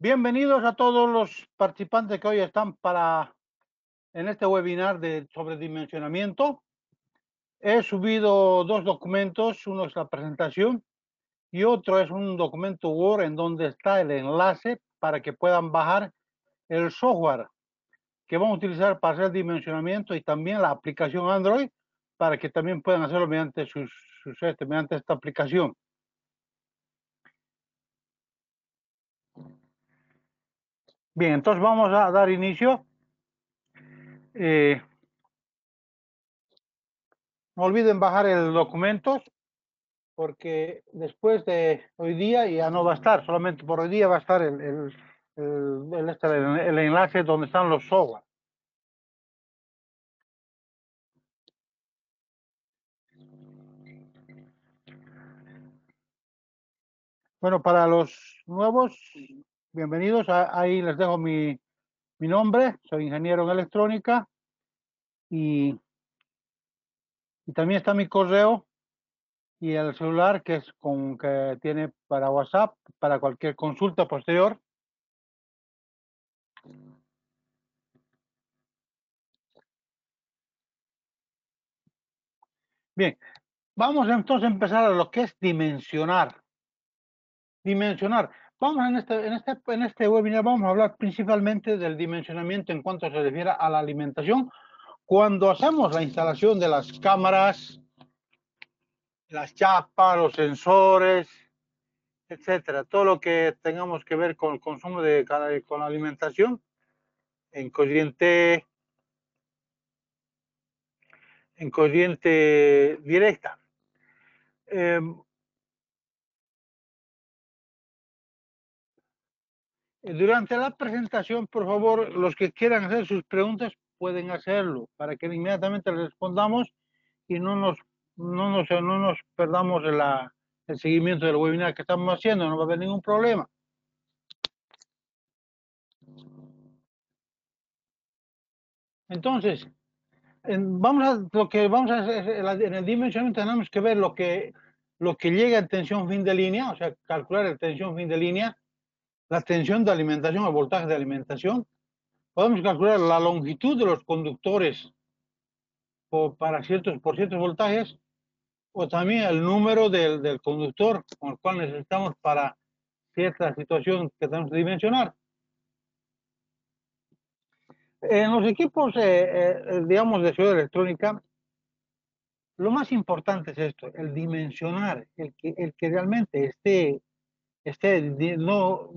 Bienvenidos a todos los participantes que hoy están en este webinar sobre dimensionamiento. He subido dos documentos, uno es la presentación y otro es un documento Word en donde está el enlace para que puedan bajar el software que vamos a utilizar para hacer dimensionamiento y también la aplicación Android para que también puedan hacerlo mediante esta aplicación. Bien, entonces vamos a dar inicio. No olviden bajar el documento porque después de hoy día ya no va a estar, solamente por hoy día va a estar el enlace donde están los software. Bueno, para los nuevos, bienvenidos. Ahí les dejo mi nombre, soy ingeniero en electrónica y también está mi correo y el celular que tiene para WhatsApp, para cualquier consulta posterior. Bien, vamos entonces a empezar a lo que es dimensionar. Vamos en este webinar vamos a hablar principalmente del dimensionamiento en cuanto se refiere a la alimentación. Cuando hacemos la instalación de las cámaras, las chapas, los sensores, etcétera, todo lo que tengamos que ver con el consumo con la alimentación en corriente directa. Durante la presentación, por favor, los que quieran hacer sus preguntas pueden hacerlo para que inmediatamente les respondamos y no nos perdamos el seguimiento del webinar que estamos haciendo, no va a haber ningún problema. Entonces, lo que vamos a hacer en el dimensionamiento tenemos que ver lo que llega en tensión fin de línea, o sea, calcular el tensión fin de línea, la tensión de alimentación, el voltaje de alimentación. Podemos calcular la longitud de los conductores por ciertos voltajes, o también el número del conductor con el cual necesitamos para cierta situación que tenemos que dimensionar. En los equipos, digamos, de ciudad electrónica, lo más importante es esto, el dimensionar, el que realmente no,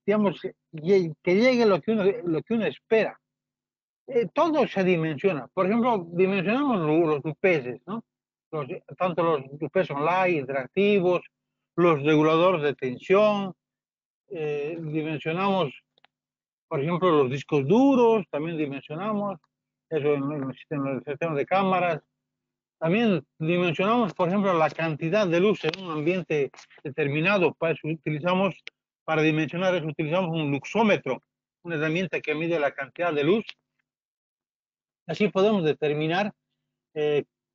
digamos, que llegue lo que uno espera. Todo se dimensiona. Por ejemplo, dimensionamos los UPS, ¿no? Tanto los UPS online, interactivos, los reguladores de tensión, dimensionamos, por ejemplo, los discos duros, también dimensionamos, eso en los sistemas de cámaras. También dimensionamos, por ejemplo, la cantidad de luz en un ambiente determinado. Para dimensionar eso, utilizamos un luxómetro, una herramienta que mide la cantidad de luz. Así podemos determinar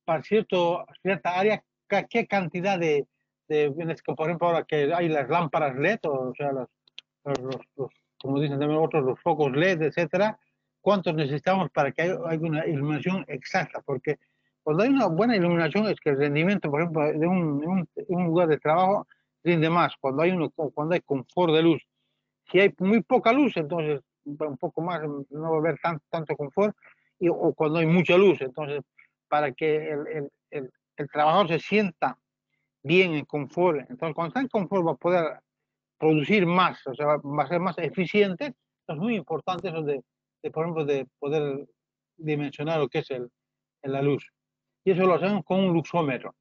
para cierta área qué cantidad por ejemplo, ahora que hay las lámparas LED, o sea, como dicen también otros, los focos LED, etcétera, cuántos necesitamos para que haya una iluminación exacta, porque cuando hay una buena iluminación es que el rendimiento, por ejemplo, de un lugar de trabajo rinde más, cuando hay confort de luz. Si hay muy poca luz, entonces un poco más, no va a haber tanto confort, o cuando hay mucha luz, entonces para que el trabajador se sienta bien en confort, entonces cuando está en confort va a poder producir más, o sea, va a ser más eficiente. Es muy importante eso por ejemplo, de poder dimensionar lo que es la luz. Y eso lo hacemos con un luxómetro.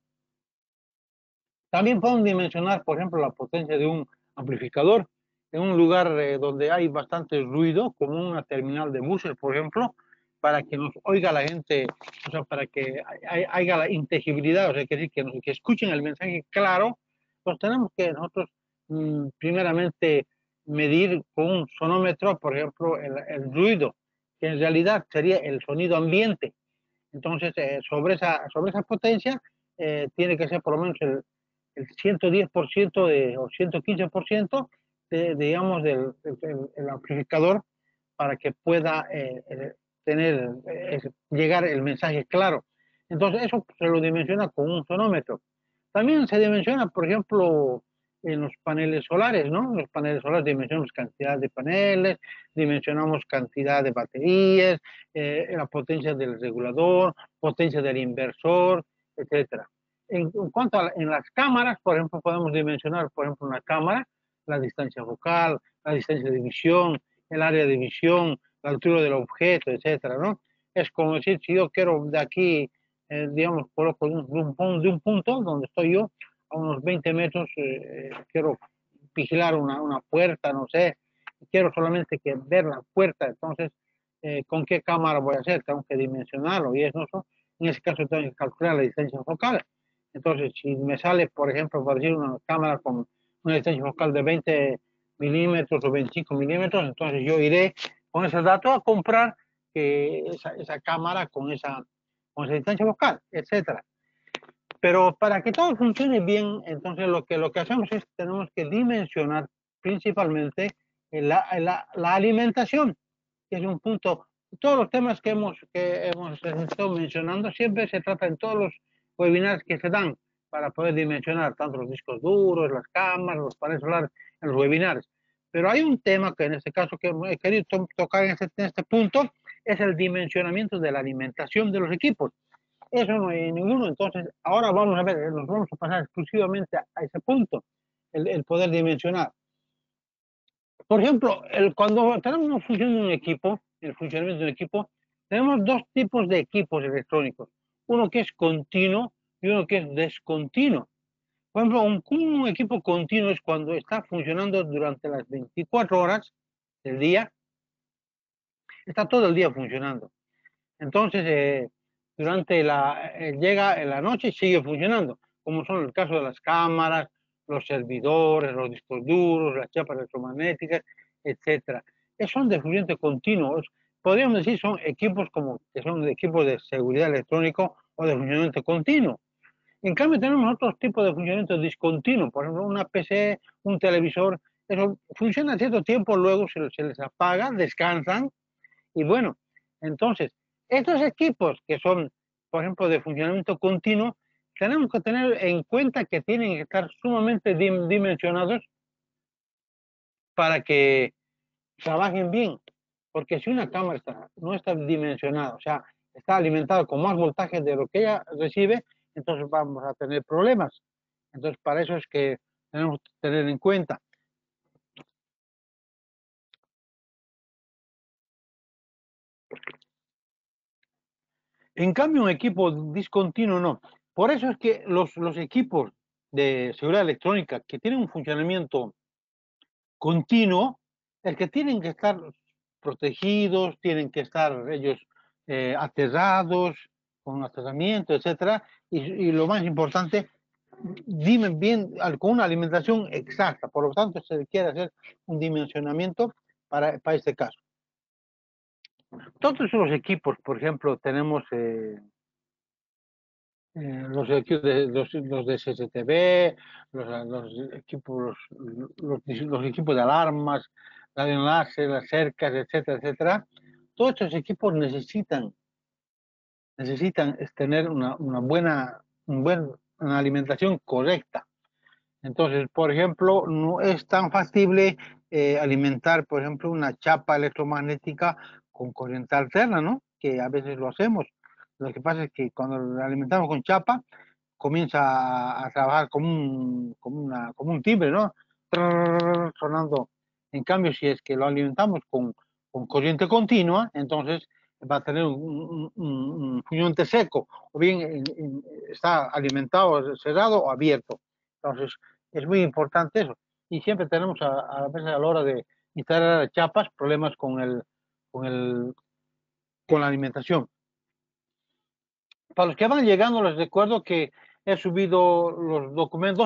También podemos dimensionar, por ejemplo, la potencia de un amplificador en un lugar donde hay bastante ruido, como una terminal de buses, por ejemplo, para que nos oiga la gente, o sea, para que haya la inteligibilidad, o sea, que escuchen el mensaje claro. Pues tenemos que nosotros primeramente medir con un sonómetro, por ejemplo, el ruido, que en realidad sería el sonido ambiente. Entonces, sobre esa potencia, tiene que ser por lo menos el 110% o 115%, digamos, el amplificador para que pueda llegar el mensaje claro. Entonces, eso se lo dimensiona con un sonómetro. También se dimensiona, por ejemplo, en los paneles solares, ¿no? En los paneles solares dimensionamos cantidad de paneles, dimensionamos cantidad de baterías, la potencia del regulador, potencia del inversor, etcétera. En cuanto en las cámaras, por ejemplo, podemos dimensionar, por ejemplo, una cámara, la distancia focal, la distancia de visión, el área de visión, la altura del objeto, etcétera, ¿no? Es como decir, si yo quiero de aquí, digamos, coloco de un punto donde estoy yo, a unos 20 metros, quiero vigilar una puerta, no sé, quiero solamente que ver la puerta, entonces, ¿con qué cámara voy a hacer? Tengo que dimensionarlo y eso, en ese caso tengo que calcular la distancia focal. Entonces, si me sale, por ejemplo, por decir una cámara con una distancia focal de 20 milímetros o 25 milímetros, entonces yo iré con ese dato a comprar esa cámara con esa distancia focal, etcétera. Pero para que todo funcione bien, entonces lo que hacemos es tenemos que dimensionar principalmente la alimentación, que es un punto. Todos los temas que hemos estado mencionando siempre se trata en todos los webinars que se dan para poder dimensionar tanto los discos duros, las cámaras, los paneles solares en los webinars. Pero hay un tema que en este caso que he querido tocar en este punto, es el dimensionamiento de la alimentación de los equipos. Eso no hay ninguno. Entonces, ahora vamos a ver, nos vamos a pasar exclusivamente a ese punto, el poder dimensionar. Por ejemplo, cuando tenemos el funcionamiento de un equipo, tenemos dos tipos de equipos electrónicos. Uno que es continuo y uno que es descontinuo. Por ejemplo, un equipo continuo es cuando está funcionando durante las 24 horas del día, está todo el día funcionando. Entonces, llega en la noche y sigue funcionando, como son el caso de las cámaras, los servidores, los discos duros, las chapas electromagnéticas, etcétera. Son de funcionamiento continuo. Podríamos decir son equipos que son de equipos de seguridad electrónico o de funcionamiento continuo. En cambio, tenemos otros tipos de funcionamiento discontinuo, por ejemplo, una PC, un televisor, eso funciona cierto tiempo, luego se les apaga, descansan y bueno, entonces, estos equipos que son, por ejemplo, de funcionamiento continuo, tenemos que tener en cuenta que tienen que estar sumamente dimensionados para que trabajen bien. Porque si una cámara no está dimensionada, o sea, está alimentada con más voltaje de lo que ella recibe, entonces vamos a tener problemas. Entonces, para eso es que tenemos que tener en cuenta. En cambio, un equipo discontinuo no. Por eso es que los equipos de seguridad electrónica que tienen un funcionamiento continuo, es que tienen que estar protegidos, tienen que estar ellos aterrados, con aterramiento, etcétera, y lo más importante, dime bien, con una alimentación exacta. Por lo tanto, se requiere hacer un dimensionamiento para este caso. Todos los equipos, por ejemplo, tenemos los de CCTV, los equipos de alarmas, la de enlace, las cercas, etcétera, etcétera. Todos estos equipos necesitan tener una alimentación correcta. Entonces, por ejemplo, no es tan factible alimentar, por ejemplo, una chapa electromagnética con corriente alterna, ¿no? Que a veces lo hacemos. Lo que pasa es que cuando la alimentamos con chapa, comienza a trabajar como un timbre, ¿no? Sonando. En cambio, si es que lo alimentamos con corriente continua, entonces va a tener un funcionamiento seco, o bien está alimentado, cerrado o abierto. Entonces, es muy importante eso. Y siempre tenemos a veces a la hora de instalar chapas problemas con el, con la alimentación. Para los que van llegando, les recuerdo que he subido dos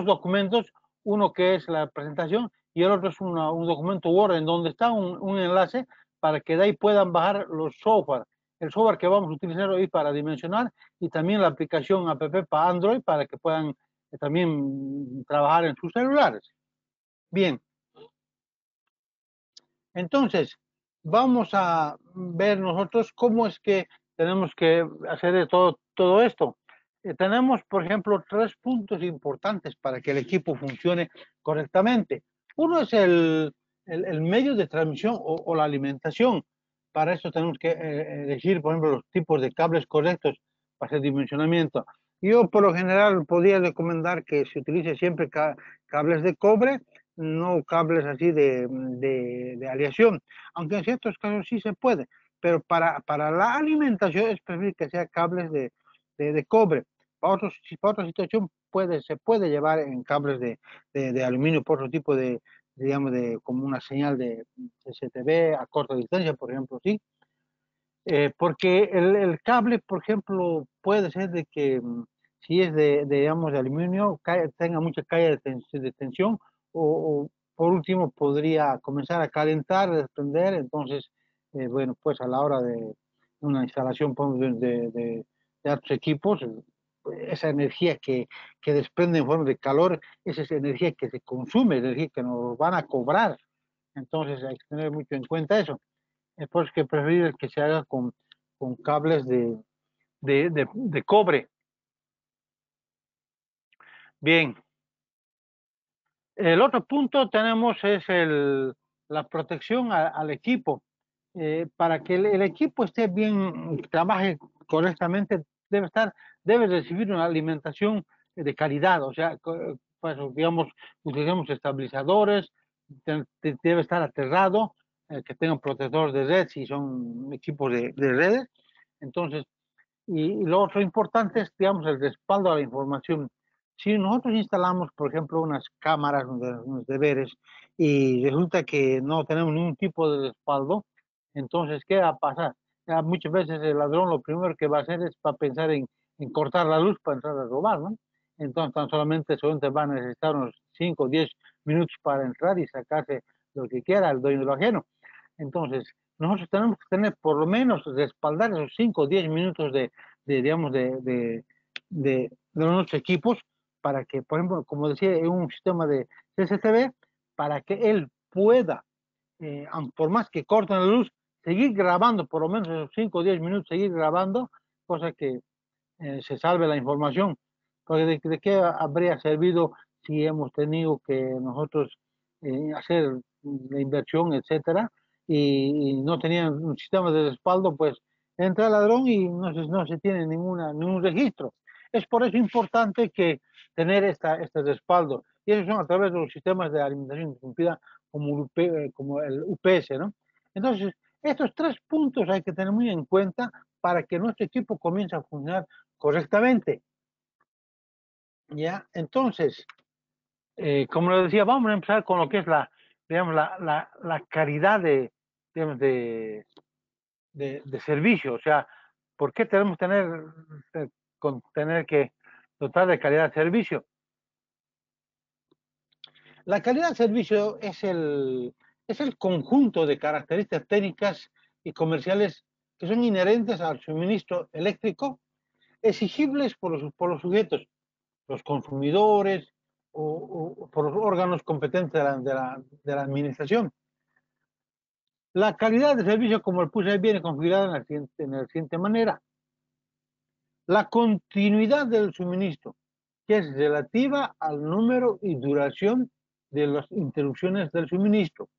documentos, uno que es la presentación y el otro es un documento Word en donde está un enlace para que de ahí puedan bajar los software. El software que vamos a utilizar hoy para dimensionar y también la aplicación app para Android para que puedan también trabajar en sus celulares. Bien, Entonces, vamos a ver nosotros cómo es que tenemos que hacer de todo esto. Tenemos, por ejemplo, tres puntos importantes para que el equipo funcione correctamente. Uno es el medio de transmisión o la alimentación. Para eso tenemos que elegir, por ejemplo, los tipos de cables correctos para ese dimensionamiento. Yo, por lo general, podría recomendar que se utilice siempre cables de cobre, no cables así de aleación, aunque en ciertos casos sí se puede, pero para la alimentación es preferible que sea cables de cobre. Para otra situación se puede llevar en cables de aluminio por otro tipo digamos, como una señal de CCTV a corta distancia, por ejemplo, sí. Porque el cable, por ejemplo, puede ser de que si es digamos, de aluminio, tenga mucha calle de tensión o, por último podría comenzar a calentar, desprender, entonces, bueno, pues a la hora de una instalación de altos equipos, esa energía que desprende en forma de calor, esa es energía que se consume, energía que nos van a cobrar, entonces hay que tener mucho en cuenta eso. Es por eso que prefiero que se haga con cables de cobre. Bien, el otro punto tenemos es la protección al equipo. Para que el equipo esté bien, trabaje correctamente, debe recibir una alimentación de calidad, o sea, pues, digamos, utilizamos estabilizadores, debe estar aterrado, que tenga un protector de red si son equipos de redes. Entonces, y lo otro importante es, digamos, el respaldo a la información. Si nosotros instalamos, por ejemplo, unas cámaras, unos deberes, y resulta que no tenemos ningún tipo de respaldo, entonces, ¿qué va a pasar? Ya muchas veces el ladrón lo primero que va a hacer es para pensar en cortar la luz para entrar a robar, ¿no? Entonces, solamente va a necesitar unos 5 o 10 minutos para entrar y sacarse lo que quiera el dueño de lo ajeno. Entonces, nosotros tenemos que tener por lo menos respaldar esos 5 o 10 minutos digamos, de nuestros equipos para que, por ejemplo, como decía, en un sistema de CCTV, para que él pueda, por más que corten la luz, seguir grabando, por lo menos esos 5 o 10 minutos, seguir grabando, cosa que se salve la información. Porque de qué habría servido si hemos tenido que nosotros hacer la inversión, etcétera, y no tenían un sistema de respaldo, pues entra el ladrón y no se tiene ningún registro. Es por eso importante que tener este respaldo. Y eso son a través de los sistemas de alimentación interrumpida como el UPS, ¿no? Entonces, estos tres puntos hay que tener muy en cuenta para que nuestro equipo comience a funcionar correctamente. ¿Ya? Entonces, como lo decía, vamos a empezar con lo que es digamos, la calidad digamos, de servicio. O sea, ¿por qué tenemos que tener que dotar de calidad de servicio? La calidad de servicio es el conjunto de características técnicas y comerciales que son inherentes al suministro eléctrico, exigibles por los sujetos, los consumidores o por los órganos competentes de la administración. La calidad de servicio, como el puse ahí, viene configurada en la siguiente manera. La continuidad del suministro, que es relativa al número y duración de las interrupciones del suministro.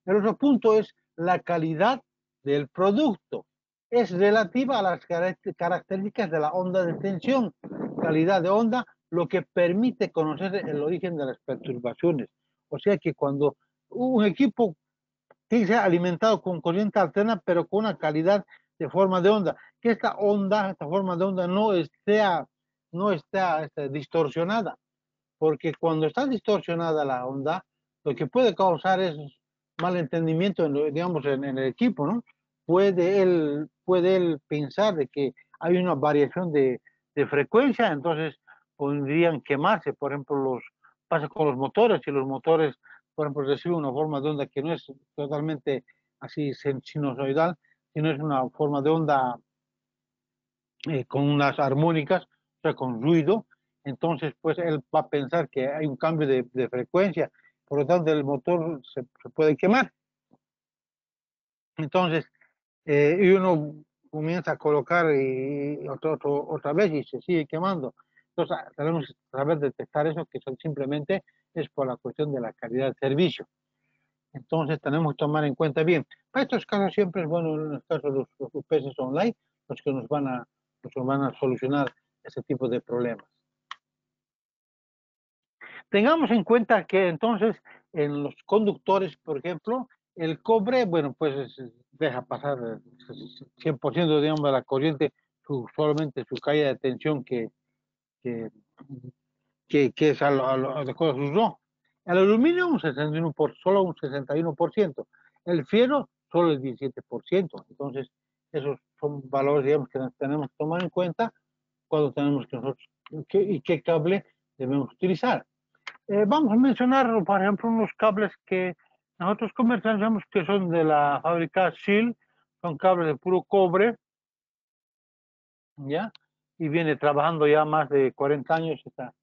El otro punto es la calidad del producto. Es relativa a las características de la onda de tensión, calidad de onda, lo que permite conocer el origen de las perturbaciones. O sea que cuando un equipo tiene que ser alimentado con corriente alterna, pero con una calidad de forma de onda, que esta forma de onda no esté distorsionada, porque cuando está distorsionada la onda, lo que puede causar es malentendimiento, digamos, en el equipo, ¿no? Puede él pensar de que hay una variación de frecuencia, entonces podrían quemarse, por ejemplo, pasa con los motores, si los motores, por ejemplo, reciben una forma de onda que no es totalmente así sinusoidal, sino es una forma de onda con unas armónicas, o sea, con ruido, entonces pues él va a pensar que hay un cambio de frecuencia, por lo tanto el motor se puede quemar. Entonces, y uno comienza a colocar y otra vez y se sigue quemando. Entonces, tenemos que saber detectar eso, que son simplemente es por la cuestión de la calidad del servicio. Entonces, tenemos que tomar en cuenta bien. Para estos casos siempre es bueno, en el caso de los UPS online, los que nos van a solucionar ese tipo de problemas. Tengamos en cuenta que entonces en los conductores, por ejemplo, el cobre, bueno, pues deja pasar 100%, digamos, de la corriente, solamente su caída de tensión que, que es de cosas usó. El aluminio un 61 solo un 61%. El fierro solo el 17%. Entonces, esos son valores, digamos, que tenemos que tomar en cuenta cuando tenemos que nosotros, y qué cable debemos utilizar. Vamos a mencionar, por ejemplo, unos cables que nosotros comercializamos que son de la fábrica Shield, son cables de puro cobre, ¿ya? Y viene trabajando ya más de 40 años esta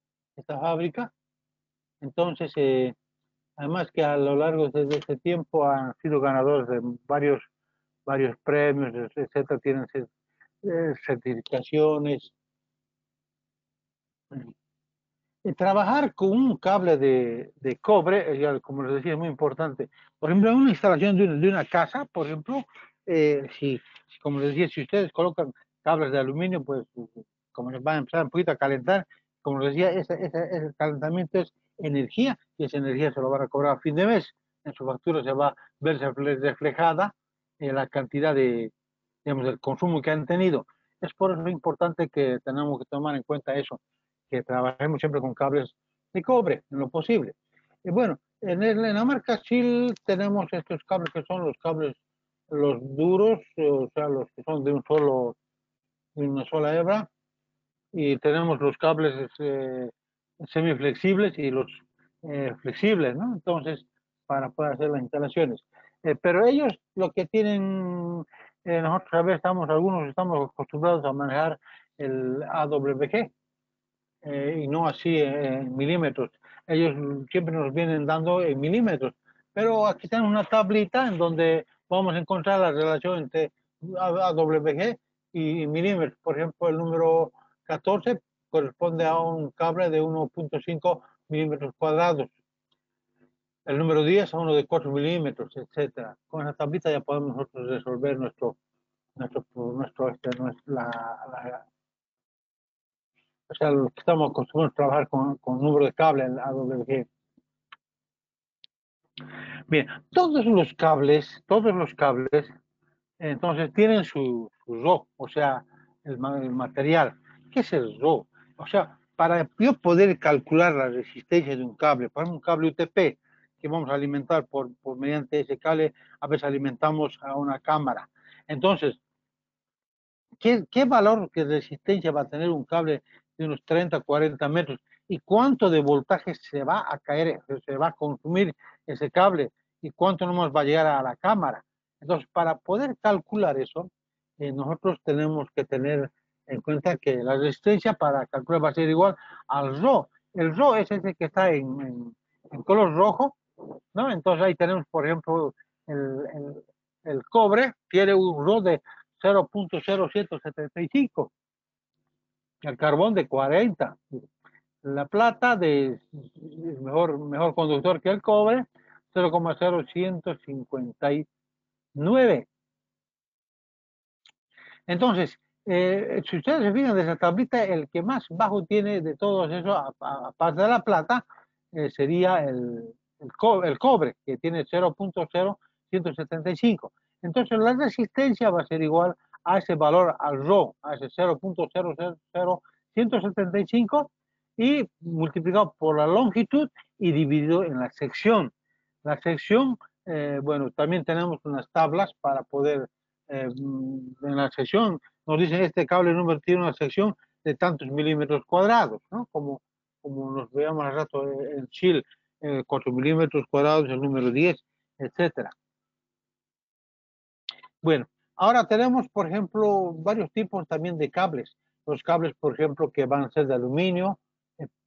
fábrica. Entonces, además que a lo largo de este tiempo han sido ganadores de varios premios, etcétera, tienen certificaciones. Trabajar con un cable de cobre, como les decía, es muy importante. Por ejemplo, en una instalación de una casa, por ejemplo, como les decía, si ustedes colocan cables de aluminio, pues como les va a empezar un poquito a calentar, como les decía, ese calentamiento es energía y esa energía se lo van a cobrar a fin de mes. En su factura se va a ver reflejada la cantidad digamos, del consumo que han tenido. Es por eso importante que tenemos que tomar en cuenta eso, que trabajemos siempre con cables de cobre, en lo posible. Y bueno, en la marca Shield tenemos estos cables que son los cables, los duros, o sea, los que son de una sola hebra, y tenemos los cables semiflexibles y los flexibles, ¿no? Entonces, para poder hacer las instalaciones. Pero ellos lo que tienen, nosotros a veces algunos estamos acostumbrados a manejar el AWG, y no así en milímetros. Ellos siempre nos vienen dando en milímetros, pero aquí tenemos una tablita en donde vamos a encontrar la relación entre AWG y milímetros. Por ejemplo, el número 14 corresponde a un cable de 1.5 milímetros cuadrados. El número 10 a uno de 4 milímetros, etcétera. Con esa tablita ya podemos nosotros resolver o sea, los que estamos acostumbrados a trabajar con número de cable en AWG. Bien, todos los cables, entonces tienen su RO, o sea, el material. ¿Qué es el RO? O sea, para yo poder calcular la resistencia de un cable, para un cable UTP que vamos a alimentar mediante ese cable, a veces alimentamos a una cámara. Entonces, ¿qué valor de resistencia va a tener un cable de unos 30, 40 metros? ¿Y cuánto de voltaje se va a caer, se va a consumir ese cable? ¿Y cuánto nomás va a llegar a la cámara? Entonces, para poder calcular eso, nosotros tenemos que tener en cuenta que la resistencia para calcular va a ser igual al RO. El RO es ese que está en color rojo, ¿no? Entonces ahí tenemos, por ejemplo, el, el, el cobre tiene un RO de 0.0775, el carbón de 40, la plata es mejor conductor que el cobre, 0.0159. Entonces, si ustedes se fijan de esa tablita, el que más bajo tiene de todos esos, aparte de la plata, sería el cobre, que tiene 0.0175. Entonces, la resistencia va a ser igual a ese valor, al RO, a ese 0.00175, y multiplicado por la longitud y dividido en la sección. La sección, bueno, también tenemos unas tablas para poder en la sección, nos dicen este cable número tiene una sección de tantos milímetros cuadrados, ¿no? Como nos veamos al rato en Chile, 4 milímetros cuadrados, el número 10, etcétera. Bueno, ahora tenemos, por ejemplo, varios tipos también de cables. Los cables, por ejemplo, que van a ser de aluminio,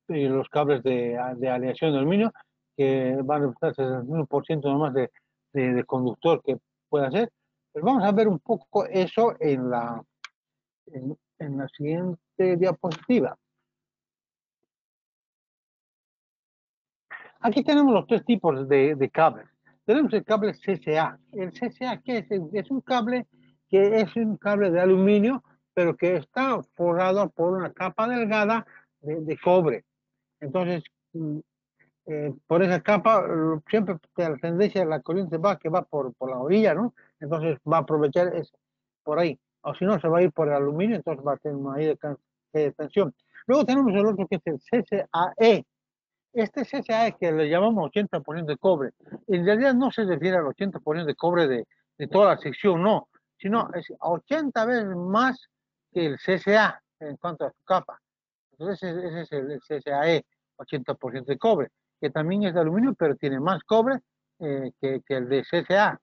y los cables de aleación de aluminio, que van a representar 61% nomás de conductor que puede ser. Pues vamos a ver un poco eso en la siguiente diapositiva. Aquí tenemos los tres tipos de cables. Tenemos el cable CCA. El CCA, ¿qué es? Es un cable que es un cable de aluminio, pero que está forrado por una capa delgada de cobre. Entonces, por esa capa, siempre la tendencia de la corriente va que va por la orilla, ¿no? Entonces va a aprovechar eso por ahí. O si no, se va a ir por el aluminio, entonces va a tener una ahí de tensión. Luego tenemos el otro que es el CCAE. Este CCAE que le llamamos 80% de cobre, en realidad no se refiere al 80% de cobre de toda la sección, no, sino es 80 veces más que el CCA en cuanto a su capa. Entonces ese es el CCAE, 80% de cobre, que también es de aluminio, pero tiene más cobre que el de CCA.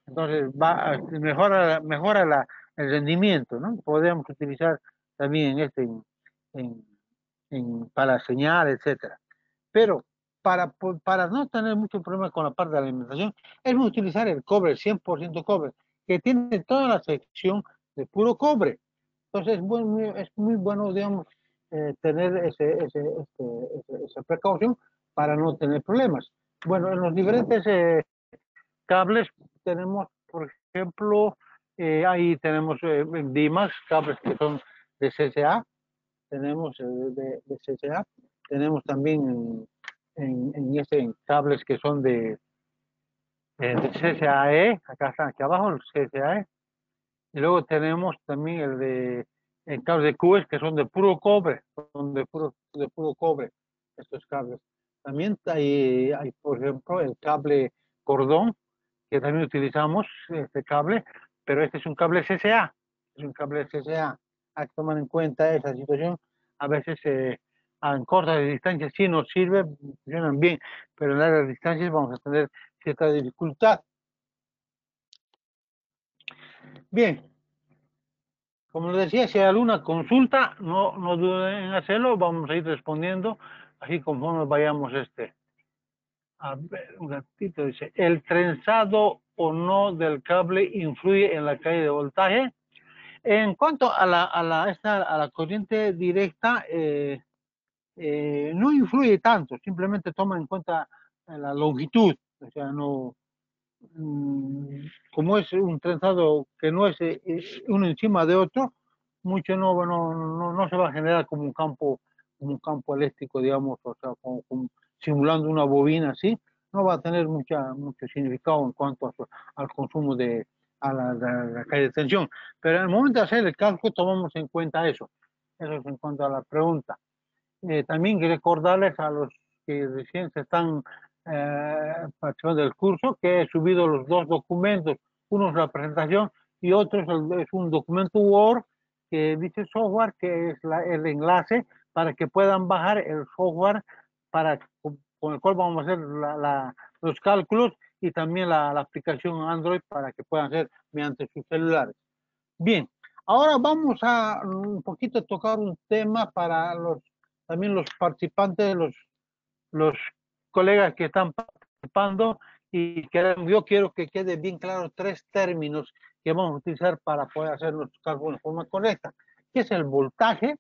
Entonces mejora el rendimiento, ¿no? Podemos utilizar también este en, para señal, etcétera. Pero para no tener mucho problema con la parte de la alimentación, es utilizar el cobre, el 100% cobre, que tiene toda la sección de puro cobre. Entonces es muy bueno, digamos, tener esa precaución para no tener problemas. Bueno, en los diferentes cables tenemos, por ejemplo, ahí tenemos DIMAX, cables que son de CCA, tenemos de CCA, tenemos también en cables que son de CCAE, acá están, aquí abajo, el CCAE, y luego tenemos también el cable de QS que son de puro cobre, son de puro cobre, estos cables. También hay, por ejemplo, el cable cordón, que también utilizamos este cable, pero este es un cable CCA, es un cable CCA. Hay que tomar en cuenta esa situación. A veces en cortas distancias sí nos sirve, funcionan bien, pero en largas distancias vamos a tener cierta dificultad. Bien, como les decía, si hay alguna consulta, no duden en hacerlo, vamos a ir respondiendo así conforme vayamos A ver, un ratito, dice, ¿el trenzado o no del cable influye en la caída de voltaje? En cuanto a la corriente directa, no influye tanto, simplemente toma en cuenta la longitud, o sea, no, como es un trenzado que no es uno encima de otro, mucho no se va a generar como un campo eléctrico, digamos, o sea, simulando una bobina así, no va a tener mucho significado en cuanto al consumo la caída de tensión. Pero en el momento de hacer el cálculo tomamos en cuenta eso. Eso es en cuanto a la pregunta. También recordarles a los que recién se están participando del curso que he subido los dos documentos. Uno es la presentación y otro es un documento Word que dice software, que es el enlace para que puedan bajar el software con el cual vamos a hacer los cálculos y también la aplicación Android para que puedan hacer mediante sus celulares. Bien, ahora vamos a un poquito tocar un tema para también los participantes, los colegas que están participando y yo quiero que quede bien claro tres términos que vamos a utilizar para poder hacer nuestros cálculos de forma correcta, que es el voltaje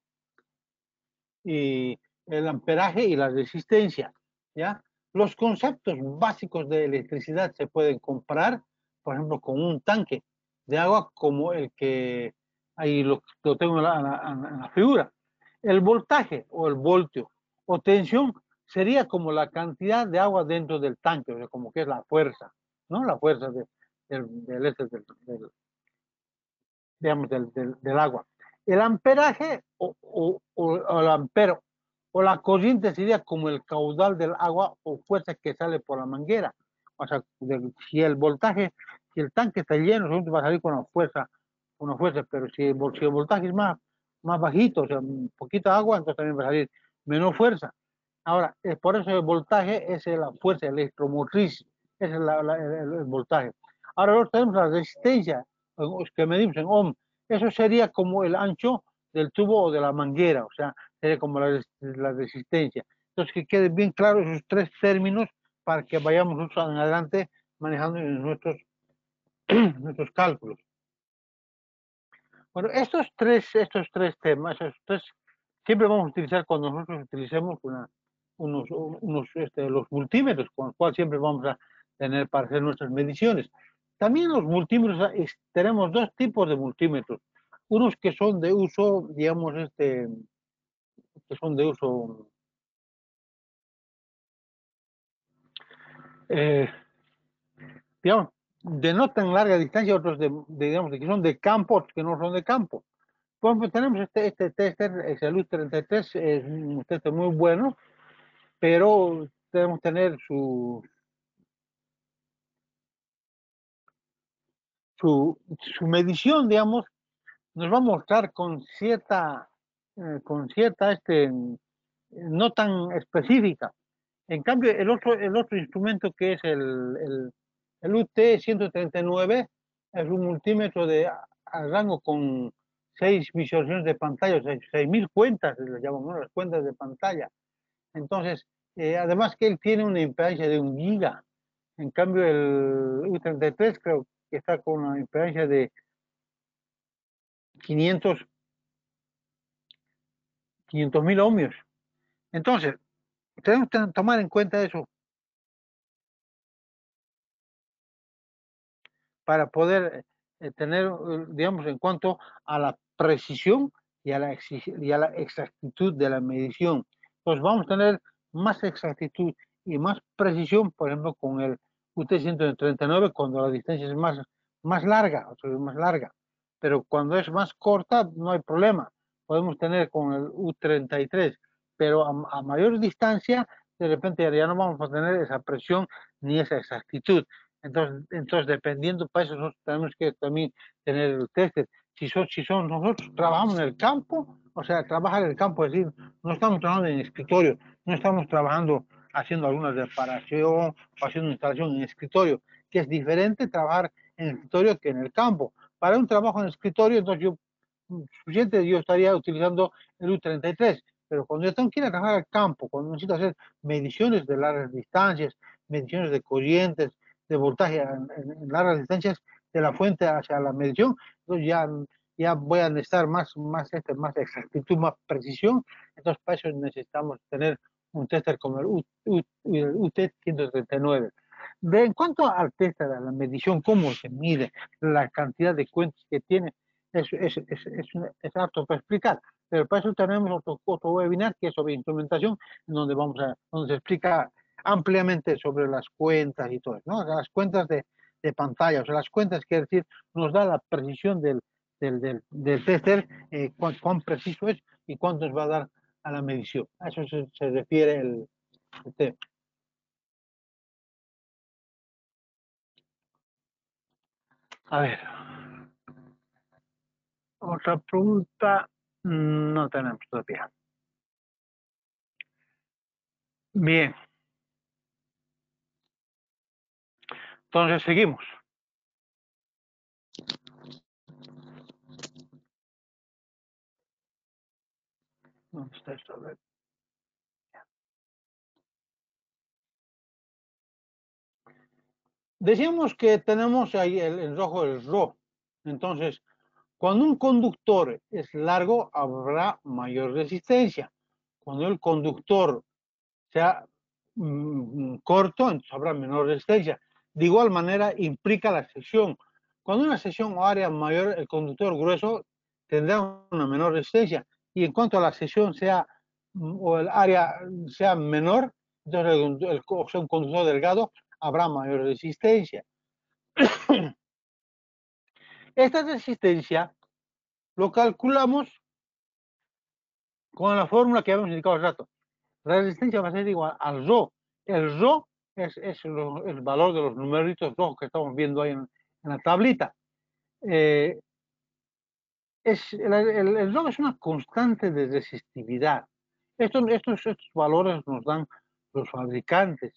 y el amperaje y la resistencia, ¿ya? Los conceptos básicos de electricidad se pueden comparar, por ejemplo, con un tanque de agua como el que ahí lo tengo en la figura. El voltaje o el voltio o tensión sería como la cantidad de agua dentro del tanque, o sea, como que es la fuerza, ¿no? La fuerza digamos, del agua. El amperaje o el ampero o la corriente sería como el caudal del agua o fuerza que sale por la manguera. O sea, si el voltaje, si el tanque está lleno, va a salir con una fuerza, pero si el voltaje es más bajito, o sea, un poquito de agua, entonces también va a salir menos fuerza. Ahora, por eso el voltaje es la fuerza electromotriz, ese es el voltaje. Ahora nosotros tenemos la resistencia, que medimos en ohm, eso sería como el ancho del tubo o de la manguera, o sea, sería como la resistencia. Entonces, que quede bien claro esos tres términos para que vayamos en adelante manejando en nuestros nuestros cálculos. Bueno, estos tres temas, siempre vamos a utilizar cuando nosotros utilicemos los multímetros, con los cuales siempre vamos a tener para hacer nuestras mediciones. También los multímetros, tenemos dos tipos de multímetros. Unos que son de uso, digamos, que son de uso digamos, de no tan larga distancia, otros digamos, que son de campo, otros que no son de campo. Por ejemplo, tenemos este tester, el Salud 33, es un tester muy bueno, pero debemos tener su medición, digamos, nos va a mostrar con cierta no tan específica. En cambio, el otro instrumento que es el UT-139 es un multímetro a rango con 6 visualizaciones de pantalla, o sea, 6.000 cuentas, le llamamos, ¿no? Las cuentas de pantalla. Entonces, además que él tiene una impedancia de 1 giga. En cambio, el U33 creo que está con una impedancia de 500.000 ohmios. Entonces, tenemos que tomar en cuenta eso para poder tener, digamos, en cuanto a la precisión y a la exactitud de la medición. Entonces vamos a tener más exactitud y más precisión, por ejemplo, con el UT-139 cuando la distancia es más larga, o sea, más larga. Pero cuando es más corta, no hay problema. Podemos tener con el U33, pero a mayor distancia, de repente ya no vamos a tener esa presión ni esa exactitud. Entonces, dependiendo, para eso nosotros tenemos que también tener el tester. Si son nosotros trabajamos en el campo, o sea, trabajar en el campo, es decir, no estamos trabajando en escritorio, no estamos trabajando haciendo alguna reparación o haciendo instalación en escritorio, que es diferente trabajar en el escritorio que en el campo. Para un trabajo en el escritorio, entonces yo estaría utilizando el U33, pero cuando yo tengo que ir a trabajar al campo, cuando necesito hacer mediciones de largas distancias, mediciones de corrientes, de voltaje en largas distancias de la fuente hacia la medición, entonces ya voy a necesitar más exactitud, más precisión. Entonces, para eso necesitamos tener un tester como el UT-139. En cuanto al tester, a la medición, cómo se mide la cantidad de cuentas que tiene, es apto para explicar. Pero para eso tenemos otro webinar que es sobre instrumentación, donde se explica ampliamente sobre las cuentas y todo, ¿no? Las cuentas de pantalla, o sea, las cuentas, quiere decir, nos da la precisión del tester, cuán preciso es y cuánto nos va a dar a la medición. A eso se refiere el tema. A ver, otra pregunta no tenemos todavía. Bien, entonces seguimos. ¿Dónde está esto? A ver. Decíamos que tenemos ahí en rojo el RO. Entonces, cuando un conductor es largo, habrá mayor resistencia. Cuando el conductor sea corto, entonces habrá menor resistencia. De igual manera, implica la sección. Cuando una sección o área mayor, el conductor grueso tendrá una menor resistencia. Y en cuanto a la sección o el área sea menor, entonces o sea, un conductor delgado, habrá mayor resistencia. Esta resistencia lo calculamos con la fórmula que habíamos indicado hace rato. La resistencia va a ser igual al ρ. El ρ es el valor de los numeritos rojos que estamos viendo ahí en la tablita. El ρ es una constante de resistividad. Estos valores nos dan los fabricantes.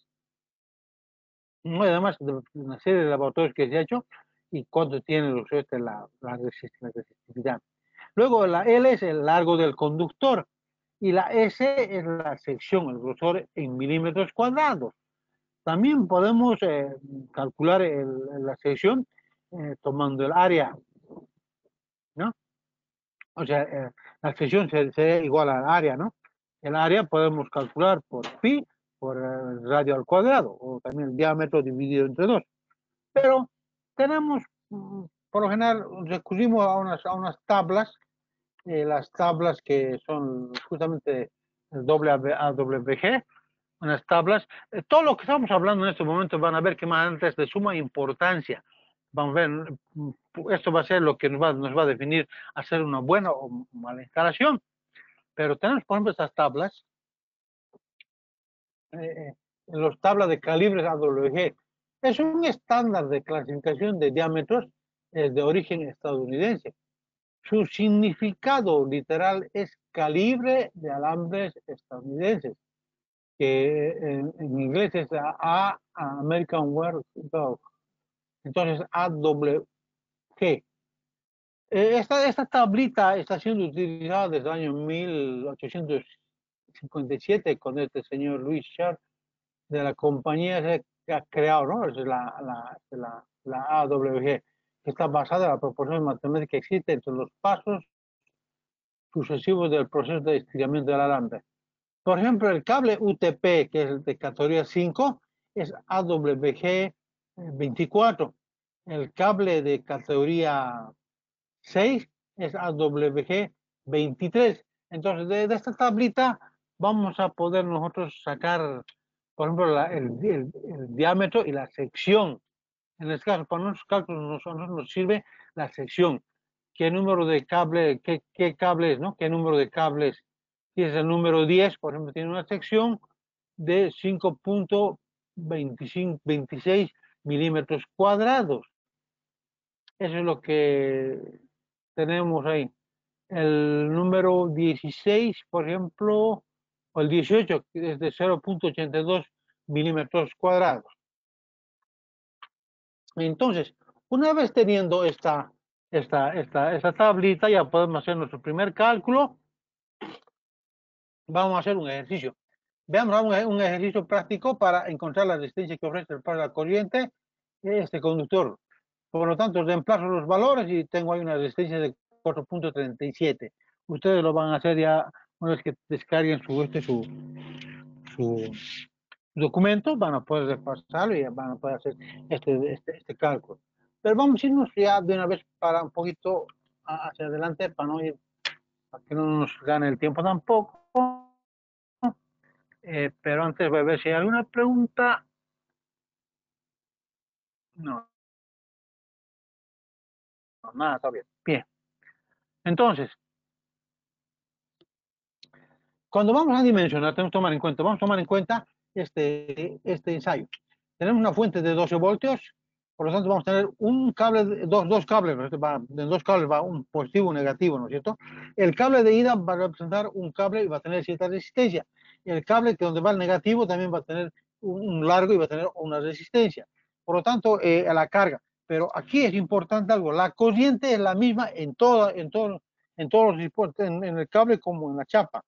Además de una serie de laboratorios que se ha hecho y cuánto tiene la resistividad. Luego la L es el largo del conductor y la S es la sección, el grosor en milímetros cuadrados. También podemos calcular la sección tomando el área, ¿no? O sea, la sección sería igual al área, ¿no? El área podemos calcular por pi, por el radio al cuadrado, o también el diámetro dividido entre 2. Pero tenemos, por lo general, recurrimos a unas tablas, las tablas que son justamente el AWG, unas tablas. Todo lo que estamos hablando en estos momentos van a ver que más antes es de suma importancia. Vamos a ver, esto va a ser lo que nos va a definir hacer una buena o mala instalación. Pero tenemos, por ejemplo, estas tablas, los tablas de calibres AWG. Es un estándar de clasificación de diámetros de origen estadounidense. Su significado literal es calibre de alambres estadounidenses, que en inglés es American Wear Dog. Entonces, AWG. Esta tablita está siendo utilizada desde el año 1857 con este señor Louis Sharp de la compañía que ha creado, ¿no? Es la AWG, que está basada en la proporción matemática que existe entre los pasos sucesivos del proceso de estiramiento del alambre. Por ejemplo, el cable UTP, que es de categoría 5, es AWG 24. El cable de categoría 6 es AWG 23. Entonces, de esta tablita vamos a poder nosotros sacar, por ejemplo, el diámetro y la sección. En este caso, para nuestros cálculos, nosotros nos sirve la sección. ¿Qué número de cables, qué cables, ¿no? ¿Qué número de cables? Si es el número 10, por ejemplo, tiene una sección de 5.26 milímetros cuadrados. Eso es lo que tenemos ahí. El número 16, por ejemplo, o el 18, que es de 0.82 milímetros cuadrados. Entonces, una vez teniendo esta tablita, ya podemos hacer nuestro primer cálculo. Vamos a hacer un ejercicio. Veamos un ejercicio práctico para encontrar la resistencia que ofrece el par de la corriente este conductor. Por lo tanto, reemplazo los valores y tengo ahí una resistencia de 4.37. Ustedes lo van a hacer ya una vez que descarguen su documento, van a poder repasarlo y van a poder hacer este cálculo. Pero vamos a irnos ya de una vez para un poquito hacia adelante para que no nos gane el tiempo tampoco. Pero antes voy a ver si hay alguna pregunta. No, nada, está bien. Bien. Entonces, cuando vamos a dimensionar, tenemos que tomar en cuenta, vamos a tomar en cuenta este ensayo. Tenemos una fuente de 12 voltios, por lo tanto vamos a tener un cable, dos cables, ¿no? En dos cables va un positivo y un negativo, ¿no es cierto? El cable de ida va a representar un cable y va a tener cierta resistencia. El cable que donde va el negativo también va a tener un largo y va a tener una resistencia. Por lo tanto, a la carga. Pero aquí es importante algo, la corriente es la misma en todos los en el cable como en la chapa.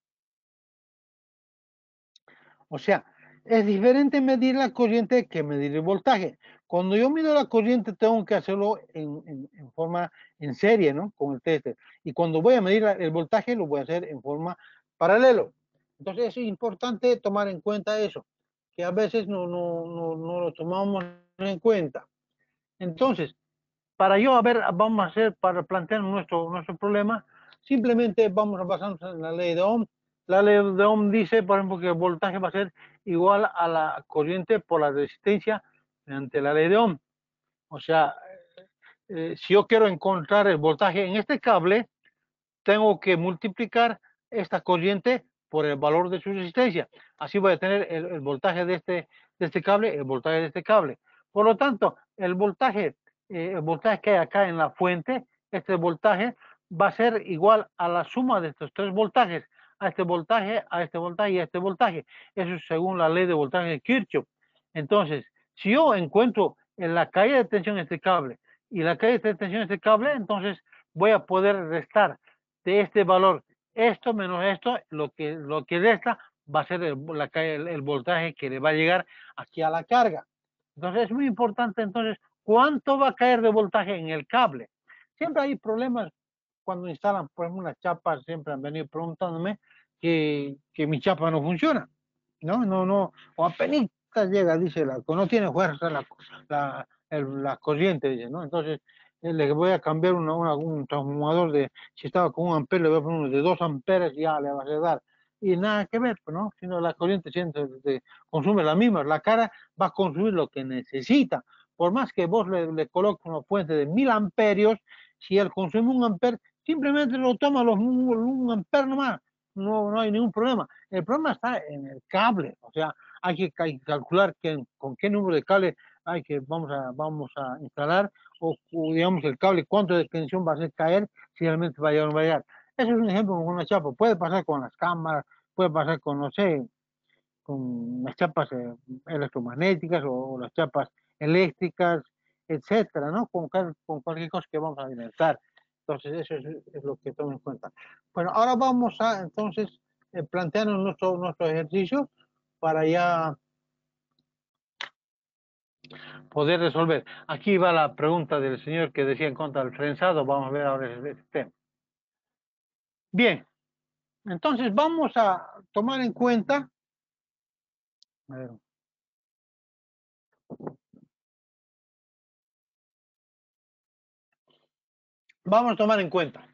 O sea, es diferente medir la corriente que medir el voltaje. Cuando yo mido la corriente, tengo que hacerlo en forma en serie, ¿no? Con el tester. Y cuando voy a medir el voltaje, lo voy a hacer en forma paralelo. Entonces, es importante tomar en cuenta eso, que a veces no lo tomamos en cuenta. Entonces, para yo, a ver, vamos a hacer, para plantear nuestro problema, simplemente vamos a basarnos en la ley de Ohm. La ley de Ohm dice, por ejemplo, que el voltaje va a ser igual a la corriente por la resistencia mediante la ley de Ohm. O sea, si yo quiero encontrar el voltaje en este cable, tengo que multiplicar esta corriente por el valor de su resistencia. Así voy a tener el voltaje de este cable, el voltaje de este cable. Por lo tanto, el voltaje que hay acá en la fuente, este voltaje va a ser igual a la suma de estos tres voltajes, a este voltaje, a este voltaje y a este voltaje. Eso es según la ley de voltaje de Kirchhoff. Entonces, si yo encuentro en la caída de tensión de este cable y la caída de tensión de este cable, entonces voy a poder restar de este valor esto menos esto, lo que resta va a ser el voltaje que le va a llegar aquí a la carga. Entonces es muy importante entonces ¿cuánto va a caer de voltaje en el cable? Siempre hay problemas cuando instalan, por ejemplo, unas chapas, siempre han venido preguntándome que mi chapa no funciona. No, o apenas llega, dice, no tiene fuerza la corriente, dice, ¿no? Entonces, le voy a cambiar un transformador si estaba con 1 amperes, le voy a poner uno de 2 amperes y ya le va a dar. Y nada que ver, pues, ¿no? Sino la corriente siempre consume la misma, la cara va a consumir lo que necesita. Por más que vos le coloques una fuente de 1000 amperios, si él consume 1 amper, simplemente lo toma los 1 amper nomás, no hay ningún problema. El problema está en el cable, o sea, hay que calcular con qué número de cable vamos a instalar, o digamos el cable, cuánto de tensión va a hacer caer, si realmente va a llegar o no va a llegar. Eso es un ejemplo con una chapa, puede pasar con las cámaras, puede pasar con, no sé, con las chapas electromagnéticas o las chapas eléctricas, etcétera, ¿no? Con cualquier cosa que vamos a alimentar. Entonces, eso es lo que tomo en cuenta. Bueno, ahora vamos a, entonces, plantearnos nuestro ejercicio para ya poder resolver. Aquí va la pregunta del señor que decía en contra del trenzado. Vamos a ver ahora ese tema. Bien, entonces vamos a tomar en cuenta. A ver, vamos a tomar en cuenta.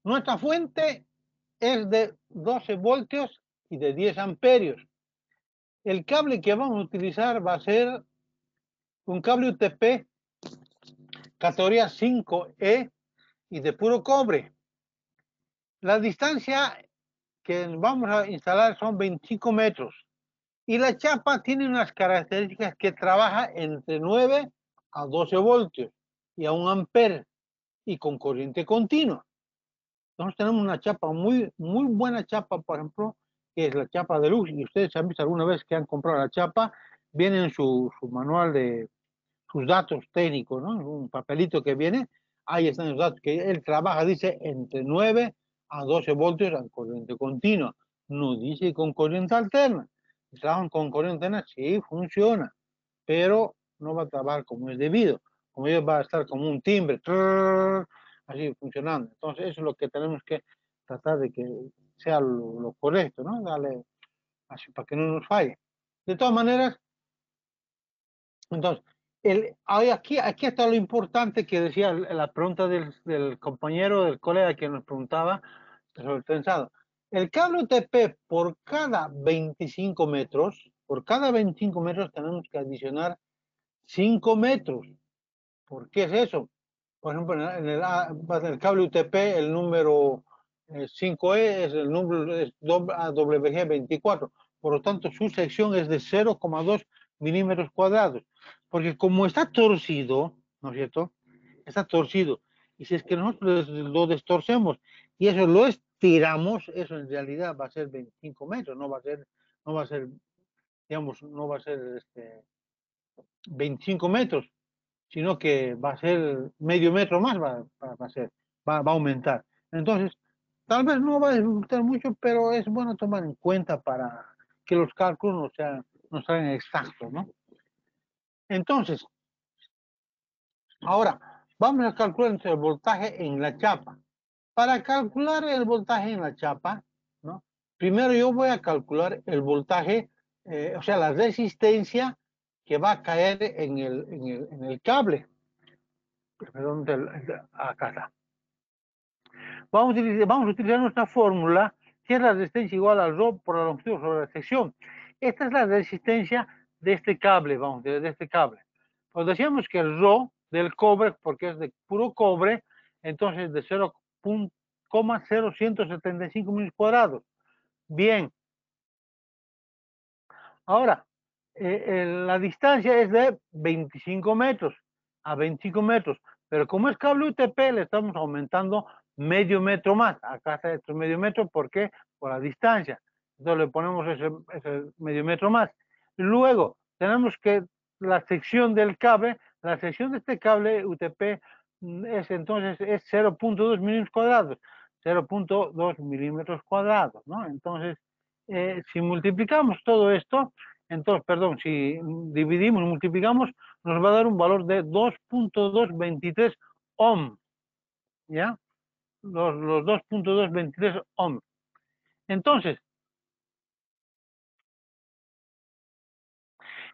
Nuestra fuente es de 12 voltios y de 10 amperios. El cable que vamos a utilizar va a ser un cable UTP categoría 5E y de puro cobre. La distancia que vamos a instalar son 25 metros. Y la chapa tiene unas características que trabaja entre 9 a 12 voltios y a 1 amper y con corriente continua. Entonces tenemos una chapa muy buena chapa, por ejemplo, que es la chapa de luz. Y ustedes han visto alguna vez que han comprado la chapa, viene en su manual de sus datos técnicos, ¿no? Un papelito que viene, ahí están los datos, que él trabaja, dice, entre 9 a 12 voltios en corriente continua. No dice con corriente alterna. Si trabajan con corriente alterna, sí, funciona, pero no va a trabajar como es debido. Como ellos va a estar como un timbre, así funcionando. Entonces, eso es lo que tenemos que tratar de que sea lo correcto, ¿no? Darle así para que no nos falle. De todas maneras, entonces, aquí está lo importante que decía la pregunta del compañero, del colega que nos preguntaba sobre el trenzado. El cable UTP por cada 25 metros tenemos que adicionar 5 metros. ¿Por qué es eso? Por ejemplo, en el cable UTP, el número 5E es el número es AWG24. Por lo tanto, su sección es de 0,2 milímetros cuadrados. Porque como está torcido, ¿no es cierto? Está torcido. Y si es que nosotros lo destorcemos y eso lo estiramos, eso en realidad va a ser 25 metros, no va a ser, digamos, no va a ser 25 metros, sino que va a ser medio metro más, va a aumentar. Entonces, tal vez no va a disfrutar mucho, pero es bueno tomar en cuenta para que los cálculos no sean exactos, ¿no? Entonces, ahora, vamos a calcular el voltaje en la chapa. Para calcular el voltaje en la chapa, ¿no? Primero yo voy a calcular el voltaje, o sea, la resistencia que va a caer en el cable. Perdón, acá está. Vamos a utilizar nuestra fórmula, que es la resistencia igual al ρ por la longitud sobre la sección. Esta es la resistencia de este cable, de este cable. Pues decíamos que el ρ del cobre, porque es de puro cobre, entonces de 0,0175 metros cuadrados. Bien. Ahora, la distancia es de 25 metros a 25 metros, pero como es cable UTP, le estamos aumentando medio metro más. Acá está esto medio metro, ¿por qué? Por la distancia. Entonces le ponemos ese medio metro más. Luego, tenemos que la sección del cable, la sección de este cable UTP es 0,2 milímetros cuadrados. 0,2 milímetros cuadrados, ¿no? Entonces, si multiplicamos todo esto, entonces, perdón, si dividimos, multiplicamos, nos va a dar un valor de 2.223 ohm, ¿ya? Los 2.223 ohm. Entonces,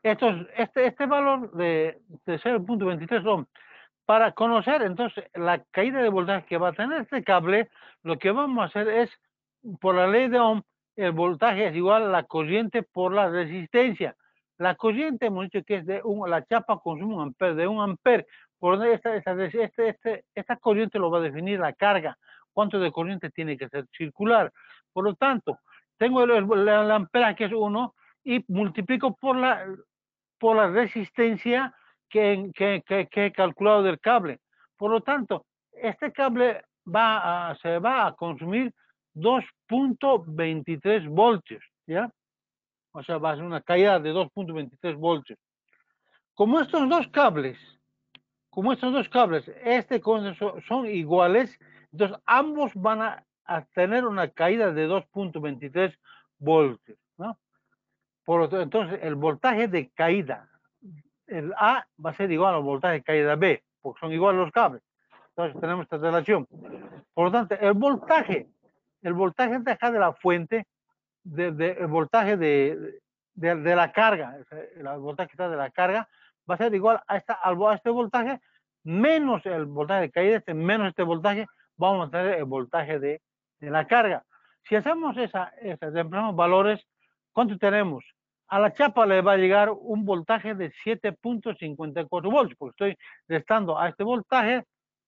este valor de 0.23 ohm, para conocer entonces la caída de voltaje que va a tener este cable, lo que vamos a hacer es, por la ley de Ohm, el voltaje es igual a la corriente por la resistencia. La corriente hemos dicho que es la chapa consume un ampere, de 1 ampere. Por donde esta corriente lo va a definir la carga. ¿Cuánto de corriente tiene que ser circular? Por lo tanto, tengo el amperaje que es 1 y multiplico por la resistencia que he calculado del cable. Por lo tanto, este cable se va a consumir 2.23 voltios, ¿ya? O sea, va a ser una caída de 2.23 voltios. Como estos dos cables, son iguales, entonces ambos van a tener una caída de 2.23 voltios, ¿no? Entonces, el voltaje de caída, el A va a ser igual al voltaje de caída B, porque son iguales los cables. Entonces tenemos esta relación. Por lo tanto, el voltaje de acá de la fuente, el voltaje de la carga, el voltaje que está de la carga, va a ser igual a este voltaje menos el voltaje de caída, menos este voltaje, vamos a tener el voltaje de la carga. Si hacemos temprano valores, ¿cuánto tenemos? A la chapa le va a llegar un voltaje de 7.54 voltios, porque estoy restando a este voltaje,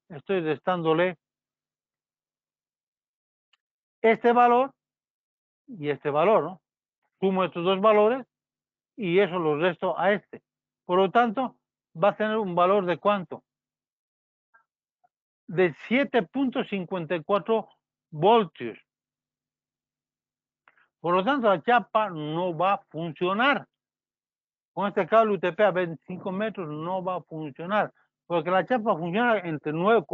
estoy restándole este valor y este valor, ¿no? Sumo estos dos valores y eso lo resto a este. Por lo tanto, va a tener un valor de ¿cuánto? De 7.54 voltios. Por lo tanto, la chapa no va a funcionar. Con este cable UTP a 25 metros no va a funcionar, porque la chapa funciona entre 9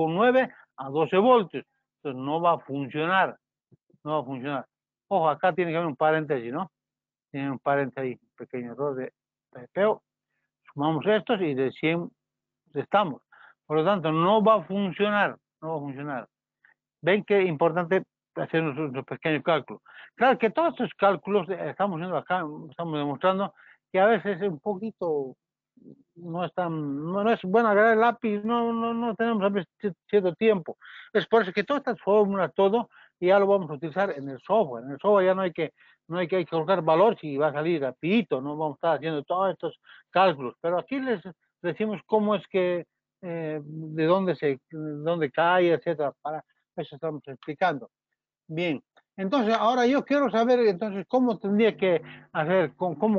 a 12 voltios. Entonces no va a funcionar, no va a funcionar. Ojo, acá tiene que haber un paréntesis, ¿no? Tiene un paréntesis ahí, un pequeño error de pepeo. Sumamos estos y de 100 restamos. Por lo tanto, no va a funcionar, no va a funcionar. Ven que es importante hacer nuestros pequeños cálculos. Claro que todos estos cálculos estamos viendo acá, estamos demostrando que a veces es un poquito, no es bueno agarrar el lápiz, no tenemos a veces cierto tiempo. Es por eso que todas estas fórmulas, todo, ya lo vamos a utilizar en el software. En el software ya no hay que colocar valor si va a salir rapidito, no vamos a estar haciendo todos estos cálculos. Pero aquí les decimos cómo es que, de dónde cae, etcétera, para eso estamos explicando. Bien, entonces ahora yo quiero saber entonces cómo tendría que hacer,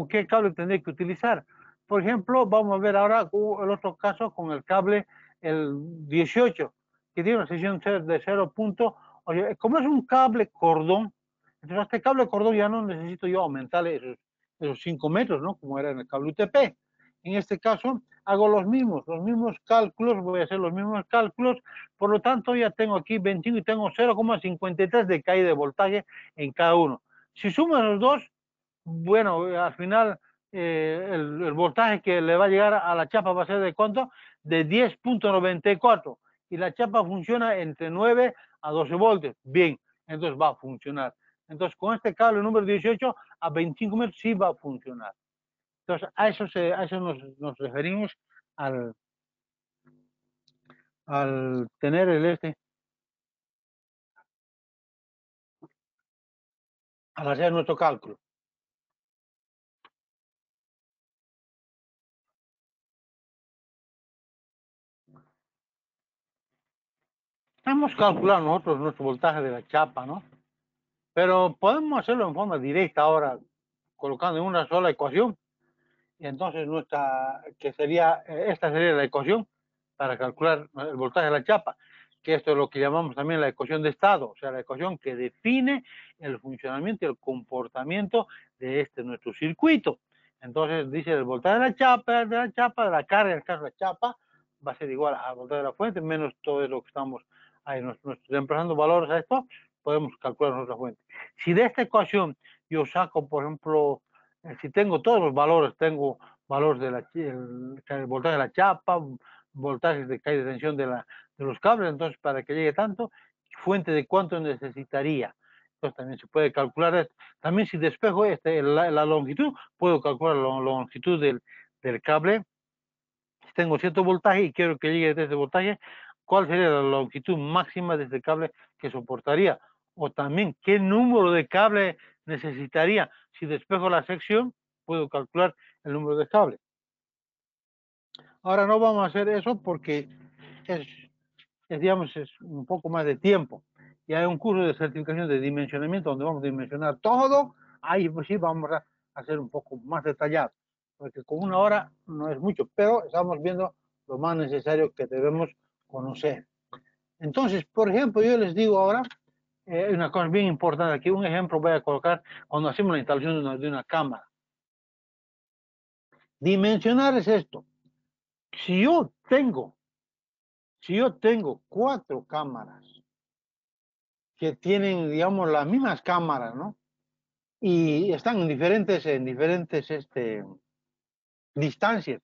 qué cable tendría que utilizar. Por ejemplo, vamos a ver ahora el otro caso con el cable, el 18, que tiene una sección de 0. Oye, como es un cable cordón, entonces este cable cordón ya no necesito yo aumentarle esos 5 metros, ¿no? Como era en el cable UTP. En este caso, hago los mismos cálculos, voy a hacer los mismos cálculos, por lo tanto ya tengo aquí 25 y tengo 0,53 de caída de voltaje en cada uno. Si suman los dos, bueno, al final el voltaje que le va a llegar a la chapa va a ser de ¿cuánto? De 10.94 y la chapa funciona entre 9 a 12 voltios. Bien, entonces va a funcionar. Entonces con este cable número 18 a 25 metros sí va a funcionar. Entonces, a eso nos referimos al tener al hacer nuestro cálculo. Hemos calculado nosotros nuestro voltaje de la chapa, ¿no? Pero podemos hacerlo en forma directa ahora, colocando en una sola ecuación. Y entonces esta sería la ecuación para calcular el voltaje de la chapa, que esto es lo que llamamos también la ecuación de estado, o sea, la ecuación que define el funcionamiento y el comportamiento de nuestro circuito. Entonces dice el voltaje de la chapa, de la carga, en el caso de la chapa, va a ser igual al voltaje de la fuente, menos todo lo que estamos ahí, reemplazando valores a esto, podemos calcular nuestra fuente. Si de esta ecuación yo saco, por ejemplo, si tengo todos los valores, tengo valor de el voltaje de la chapa, voltajes de caída de tensión de los cables, entonces para que llegue tanto, fuente de cuánto necesitaría. Entonces también se puede calcular esto. También si despejo la longitud, puedo calcular la longitud del cable. Si tengo cierto voltaje y quiero que llegue desde ese voltaje, ¿cuál sería la longitud máxima de este cable que soportaría? O también, ¿qué número de cable necesitaría? Si despejo la sección, puedo calcular el número de cables. Ahora no vamos a hacer eso porque es, digamos, es un poco más de tiempo. Y hay un curso de certificación de dimensionamiento donde vamos a dimensionar todo. Ahí pues sí vamos a hacer un poco más detallado. Porque con una hora no es mucho, pero estamos viendo lo más necesario que debemos conocer. Entonces, por ejemplo, yo les digo ahora, una cosa bien importante aquí, un ejemplo voy a colocar cuando hacemos la instalación de una cámara. Dimensionar es esto. Si yo tengo 4 cámaras que tienen, digamos, las mismas cámaras, ¿no? Y están en diferentes distancias.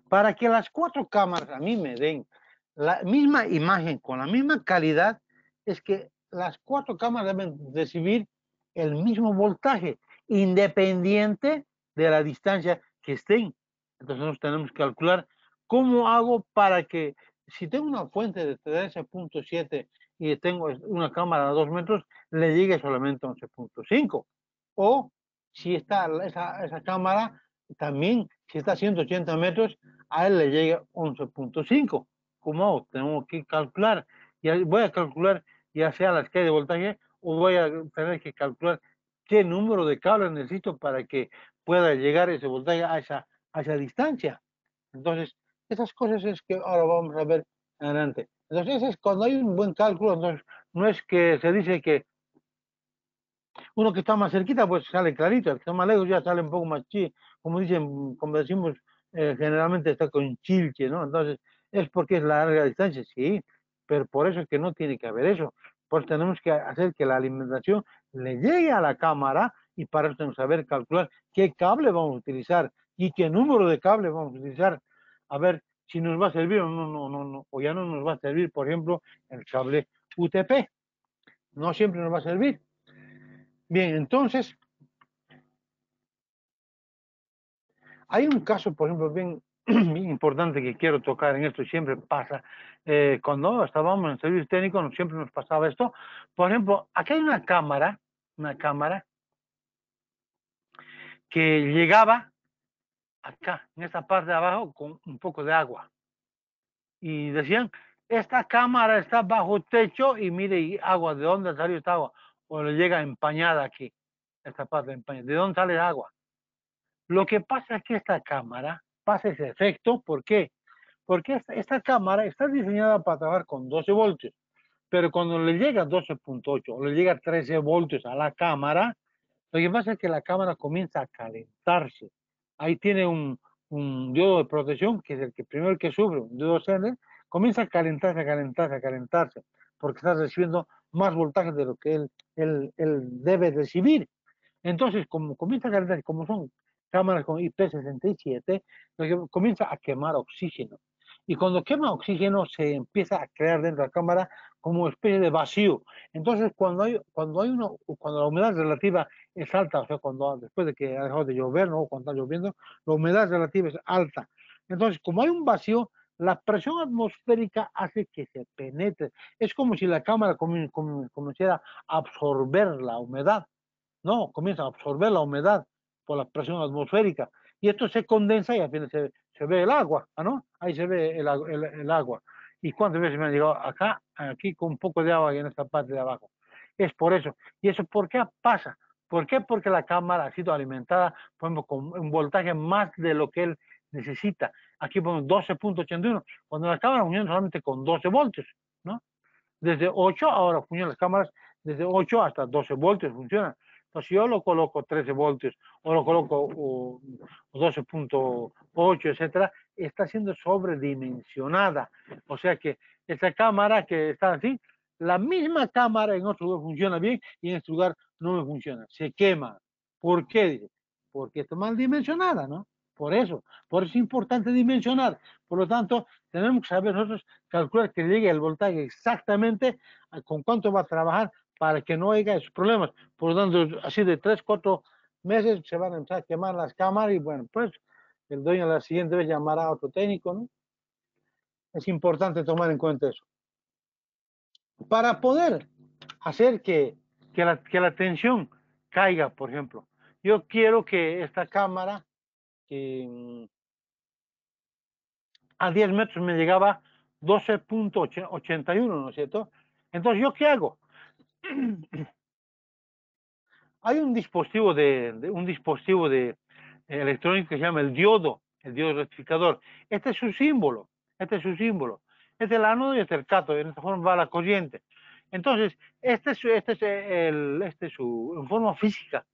Para que las 4 cámaras a mí me den la misma imagen con la misma calidad, es que las 4 cámaras deben recibir el mismo voltaje, independiente de la distancia que estén. Entonces nosotros tenemos que calcular cómo hago para que, si tengo una fuente de 13.7 y tengo una cámara a 2 metros, le llegue solamente a 11.5. O si está esa cámara también, si está a 180 metros, a él le llega 11.5. ¿Cómo? Tenemos que calcular. Y voy a calcular ya sea la escala de voltaje o voy a tener que calcular qué número de cables necesito para que pueda llegar ese voltaje a esa distancia. Entonces, esas cosas es que ahora vamos a ver adelante. Entonces, es cuando hay un buen cálculo, entonces no es que se dice que uno que está más cerquita, pues sale clarito, el que está más lejos ya sale un poco más chido, como dicen, como decimos, generalmente está con chilche, ¿no? Entonces, es porque es la larga distancia, sí, pero por eso es que no tiene que haber eso. Pues tenemos que hacer que la alimentación le llegue a la cámara y para eso tenemos que saber calcular qué cable vamos a utilizar y qué número de cable vamos a utilizar. A ver si nos va a servir o no, o ya no nos va a servir, por ejemplo, el cable UTP. No siempre nos va a servir. Bien, entonces, hay un caso, por ejemplo, bien, bien importante que quiero tocar en esto, y siempre pasa. Cuando estábamos en servicio técnico, siempre nos pasaba esto. Por ejemplo, aquí hay una cámara que llegaba acá, en esta parte de abajo, con un poco de agua. Y decían, esta cámara está bajo techo y mire, y agua, ¿de dónde salió esta agua? O le llega empañada aquí, esta parte empañada. ¿De dónde sale el agua? Lo que pasa es que esta cámara pasa ese efecto, ¿por qué? Porque esta cámara está diseñada para trabajar con 12 voltios, pero cuando le llega 12.8 o le llega 13 voltios a la cámara, lo que pasa es que la cámara comienza a calentarse. Ahí tiene un diodo de protección, que es el que primero que sufre, un diodo CN, comienza a calentarse, a calentarse, a calentarse, porque está recibiendo más voltaje de lo que él debe recibir. Entonces, como comienza a calentarse, como son cámaras con IP67, comienza a quemar oxígeno. Y cuando quema oxígeno se empieza a crear dentro de la cámara como una especie de vacío. Entonces, cuando la humedad relativa es alta, o sea, después de que ha dejado de llover, ¿no? Cuando está lloviendo, la humedad relativa es alta. Entonces, como hay un vacío, la presión atmosférica hace que se penetre. Es como si la cámara comenzara a absorber la humedad. No, comienza a absorber la humedad por la presión atmosférica. Y esto se condensa y al final se ve el agua, ¿no? Ahí se ve el agua. ¿Y cuántas veces me han llegado acá, aquí con un poco de agua y en esta parte de abajo? Es por eso. ¿Y eso por qué pasa? ¿Por qué? Porque la cámara ha sido alimentada, por ejemplo, con un voltaje más de lo que él necesita. Aquí ponemos 12.81, cuando la cámara funciona solamente con 12 voltios, ¿no? Desde 8, ahora funcionan las cámaras, desde 8 hasta 12 voltios funcionan. Entonces, si yo lo coloco 13 voltios o lo coloco 12.8, etcétera, está siendo sobredimensionada. O sea que esa cámara que está así, la misma cámara en otro lugar funciona bien y en este lugar no me funciona, se quema. ¿Por qué? porque está mal dimensionada, ¿no? Por eso es importante dimensionar. Por lo tanto, tenemos que saber nosotros calcular que llegue el voltaje exactamente con cuánto va a trabajar para que no haya esos problemas. Por lo tanto, así de 3, 4 meses se van a empezar a quemar las cámaras y bueno, pues el dueño la siguiente vez llamará a otro técnico, ¿no? Es importante tomar en cuenta eso. Para poder hacer que la tensión caiga, por ejemplo, yo quiero que esta cámara, que a 10 metros me llegaba 12.81, ¿no es cierto? Entonces, ¿yo qué hago? Hay un dispositivo electrónico que se llama el diodo rectificador. Este es su símbolo, este es su símbolo. Este es el ánodo y este es el cátodo, en esta forma va la corriente. Entonces, este es su en forma física.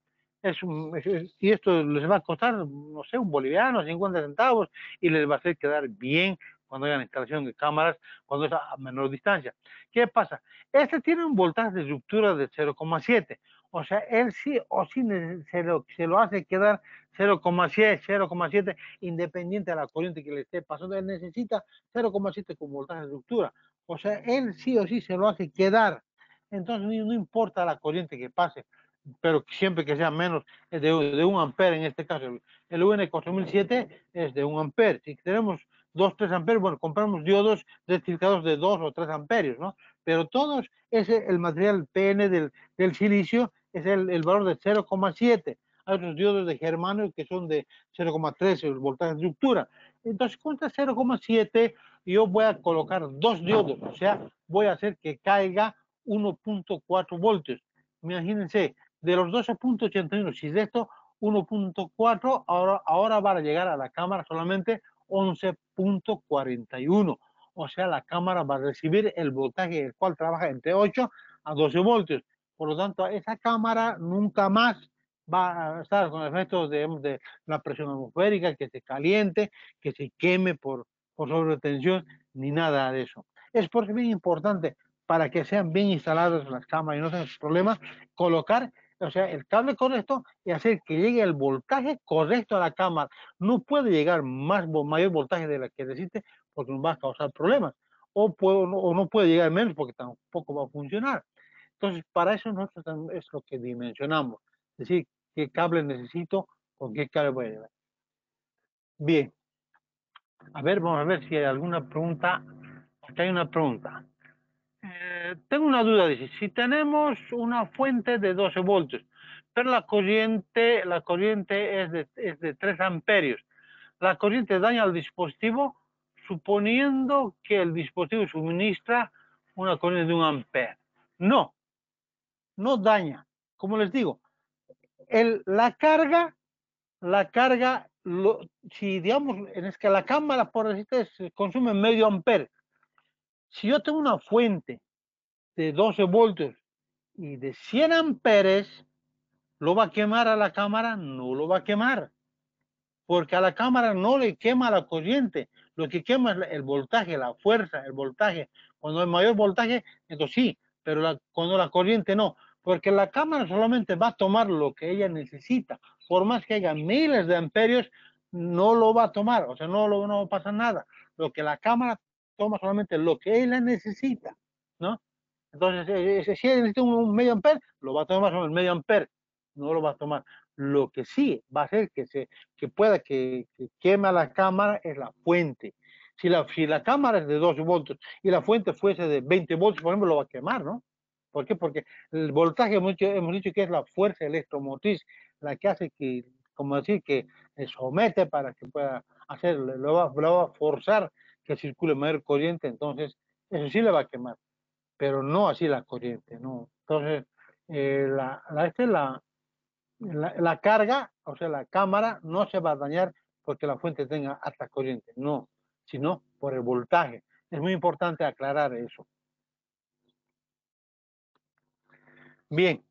Y esto les va a costar, no sé, un boliviano, 50 centavos, y les va a hacer quedar bien cuando hagan instalación de cámaras, cuando es a menor distancia. ¿Qué pasa? Este tiene un voltaje de ruptura de 0,7. O sea, él sí o sí se lo hace quedar 0,7, 0,7, independiente de la corriente que le esté pasando. Él necesita 0,7 con voltaje de ruptura. O sea, él sí o sí se lo hace quedar. Entonces, no importa la corriente que pase, pero siempre que sea menos de 1 ampere, en este caso el UN 4007 es de 1 ampere. Si tenemos 2, 3 amperes, bueno, compramos diodos rectificados de 2 o 3 amperios, ¿no? Pero todos, el material PN del silicio es el valor de 0,7. Hay otros diodos de germanio que son de 0,3, el voltaje de ruptura. Entonces, con este 0,7 yo voy a colocar dos diodos, o sea, voy a hacer que caiga 1.4 voltios. Imagínense, de los 12.81, si es de esto 1.4, ahora va a llegar a la cámara solamente 11.41. O sea, la cámara va a recibir el voltaje el cual trabaja entre 8 a 12 voltios. Por lo tanto, esa cámara nunca más va a estar con efectos de la presión atmosférica, que se caliente, que se queme por sobretensión, ni nada de eso. Es por eso bien importante, para que sean bien instaladas las cámaras y no tengan problemas, colocar, o sea, el cable correcto y hacer que llegue el voltaje correcto a la cámara. No puede llegar mayor voltaje de la que necesite porque nos va a causar problemas. O no puede llegar menos porque tampoco va a funcionar. Entonces, para eso nosotros es lo que dimensionamos. Es decir, qué cable necesito, con qué cable voy a llevar. Bien, a ver, vamos a ver si hay alguna pregunta. Aquí hay una pregunta. Tengo una duda, dice, si tenemos una fuente de 12 voltios, pero la corriente es de 3 amperios, la corriente daña al dispositivo suponiendo que el dispositivo suministra una corriente de 1 ampere. No, no daña. Como les digo, la carga, si digamos, es que la cámara, por decirte, consume medio ampere. Si yo tengo una fuente de 12 voltios y de 100 amperes, ¿lo va a quemar a la cámara? No lo va a quemar, porque a la cámara no le quema la corriente, lo que quema es el voltaje, la fuerza, el voltaje. Cuando hay mayor voltaje, entonces sí, pero cuando la corriente no, porque la cámara solamente va a tomar lo que ella necesita, por más que haya miles de amperios, no lo va a tomar, o sea, no pasa nada. Lo que la cámara toma solamente lo que ella necesita, ¿no? Entonces, si necesita un medio ampere, lo va a tomar sobre el medio ampere, no lo va a tomar. Lo que sí va a hacer que pueda que queme a la cámara es la fuente. Si la cámara es de 12 voltios y la fuente fuese de 20 voltios, por ejemplo, lo va a quemar, ¿no? ¿Por qué? Porque el voltaje hemos dicho que es la fuerza electromotriz, la que hace que, como decir, que somete para que pueda hacer, lo va a forzar que circule mayor corriente, entonces eso sí le va a quemar, pero no así la corriente, ¿no? Entonces, la carga, o sea, la cámara no se va a dañar porque la fuente tenga alta corriente, no, sino por el voltaje. Es muy importante aclarar eso. Bien,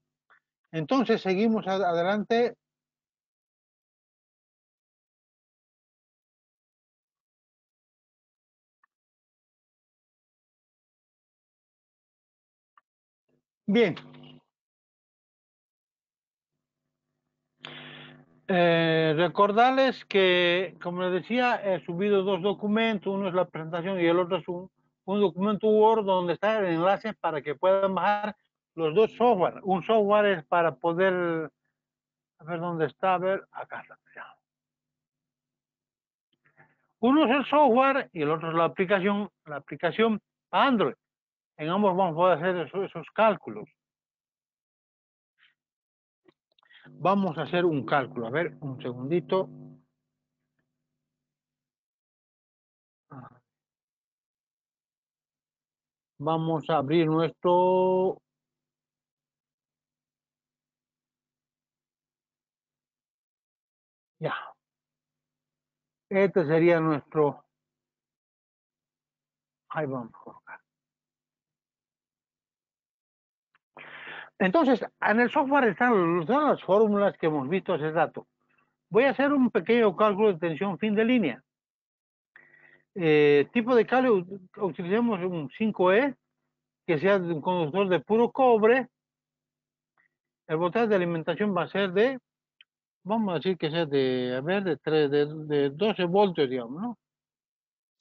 entonces seguimos adelante. Bien, Recordarles que, como les decía, he subido dos documentos, uno es la presentación y el otro es un documento Word donde está el enlace para que puedan bajar los dos software. Un software es para poder, a ver dónde está, a ver, acá está. Ya. Uno es el software y el otro es la aplicación para Android. En ambos vamos a poder hacer esos cálculos. Vamos a hacer un cálculo. A ver, un segundito. Vamos a abrir nuestro... Ya. Este sería nuestro... Ahí vamos a colocar. Entonces, en el software están todas las fórmulas que hemos visto hace rato. Voy a hacer un pequeño cálculo de tensión fin de línea. Tipo de cable, utilicemos un 5E, que sea de un conductor de puro cobre. El voltaje de alimentación va a ser de, vamos a decir que sea de, a ver, de 12 voltios, digamos, ¿no?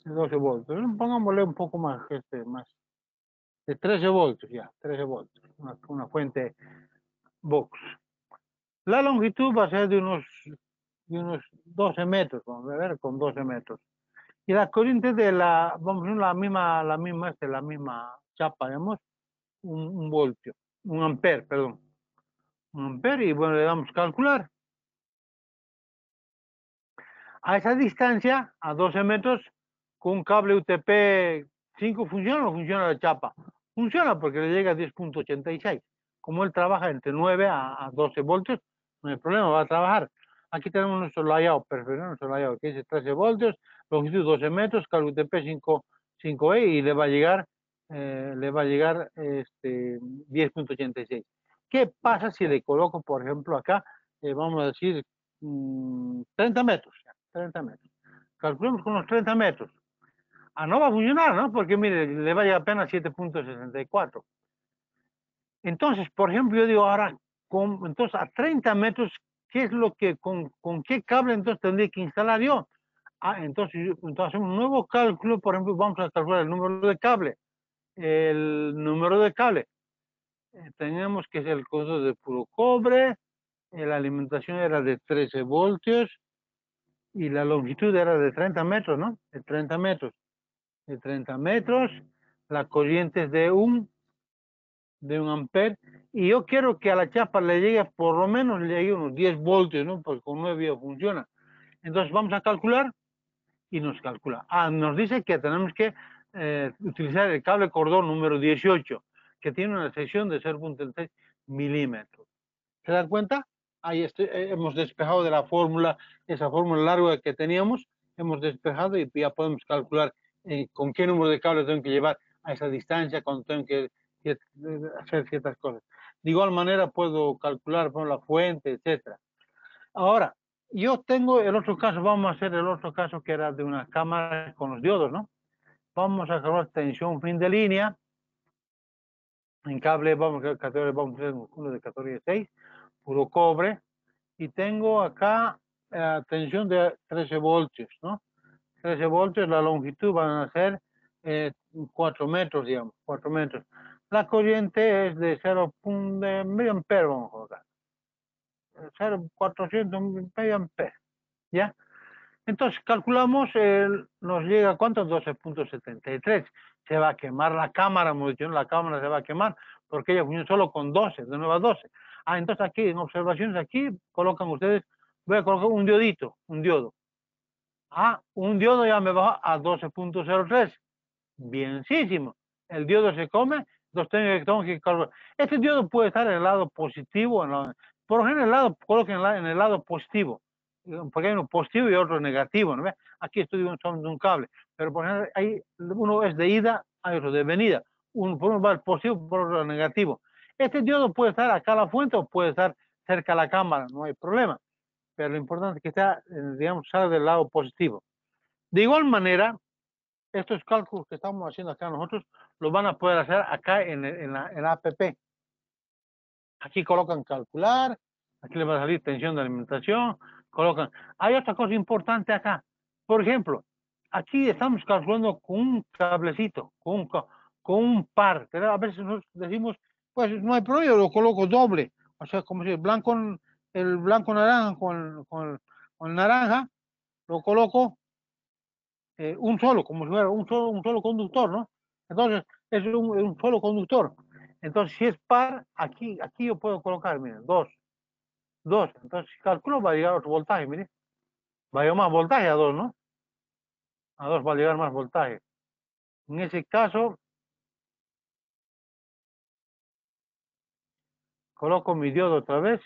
De 12 voltios. Pongámosle un poco más, más, de 13 voltios, ya, 13 voltios. Una fuente box. La longitud va a ser de unos 12 metros, vamos a ver, con 12 metros. Y la corriente de vamos a ver, la misma chapa, digamos, un voltio, un ampere, perdón. Un ampere, y bueno, le damos calcular. A esa distancia, a 12 metros, con un cable UTP 5, ¿funciona o no funciona la chapa? Funciona porque le llega a 10.86. Como él trabaja entre 9 a 12 voltios, no hay problema, va a trabajar. Aquí tenemos nuestro layout, perfecto, nuestro layout que dice 13 voltios, longitud 12 metros, cable UTP 5E y le va a llegar 10.86. ¿Qué pasa si le coloco, por ejemplo, acá, vamos a decir, 30 metros? 30 metros. Calculemos con los 30 metros. No va a funcionar, ¿no? Porque mire, le vaya apenas 7.64. Entonces, por ejemplo, yo digo ahora, entonces a 30 metros, ¿qué es lo que, con qué cable entonces tendría que instalar yo? Entonces hacemos un nuevo cálculo, por ejemplo, vamos a calcular el número de cable. El número de cable. Tenemos que es el costo de puro cobre, la alimentación era de 13 voltios y la longitud era de 30 metros, ¿no? De 30 metros. De 30 metros, la corriente es de un ampere, y yo quiero que a la chapa le llegue, por lo menos le llegue unos 10 voltios, ¿no? Porque con 9 ya funciona. Entonces vamos a calcular y nos calcula. Nos dice que tenemos que utilizar el cable cordón número 18, que tiene una sección de 0.6 milímetros. ¿Se dan cuenta? Ahí hemos despejado de la fórmula, esa fórmula larga que teníamos, hemos despejado y ya podemos calcular con qué número de cables tengo que llevar a esa distancia, cuando tengo que hacer ciertas cosas. De igual manera puedo calcular por la fuente, etcétera. Ahora, yo tengo el otro caso, vamos a hacer el otro caso que era de una cámara con los diodos, ¿no? Vamos a calcular tensión fin de línea. En cable vamos a hacer uno de categoría 6, puro cobre. Y tengo acá tensión de 13 voltios, ¿no? 13 voltios, la longitud van a ser 4 metros, digamos, 4 metros. La corriente es de 0.1 miliamperes, vamos a colocar. 0.400 miliamperes, ¿ya? Entonces calculamos, nos llega a cuánto, 12.73. Se va a quemar la cámara, hemos dicho, la cámara se va a quemar porque ella funciona solo con 12, de 9 a 12. Entonces aquí en observaciones, aquí colocan ustedes, voy a colocar un diodito, un diodo. Un diodo ya me baja a 12.03. Bienísimo. El diodo se come, entonces tengo que calcular. Este diodo puede estar en el lado positivo, por lo general coloquen en el lado positivo, porque hay uno positivo y otro negativo, ¿no? Aquí estoy usando un cable, pero por ejemplo, uno es de ida, hay otro de venida. Por uno va el positivo, por otro el negativo. Este diodo puede estar acá a la fuente o puede estar cerca a la cámara, no hay problema. Pero lo importante es que está, digamos, salga del lado positivo. De igual manera, estos cálculos que estamos haciendo acá nosotros los van a poder hacer acá en la app. Aquí colocan calcular Aquí le va a salir tensión de alimentación. Colocan. Hay otra cosa importante acá. Por ejemplo, aquí estamos calculando con un cablecito, con un par. A veces nos decimos, pues no hay problema, lo coloco doble. O sea, como si el blanco naranja con naranja, lo coloco un solo, como si fuera un solo conductor, ¿no? Entonces, es un solo conductor. Entonces, si es par, aquí yo puedo colocar, miren, dos. Entonces, si calculo, va a llegar otro voltaje, miren. Va a llegar más voltaje a dos, ¿no? A dos va a llegar más voltaje. En ese caso, coloco mi diodo otra vez.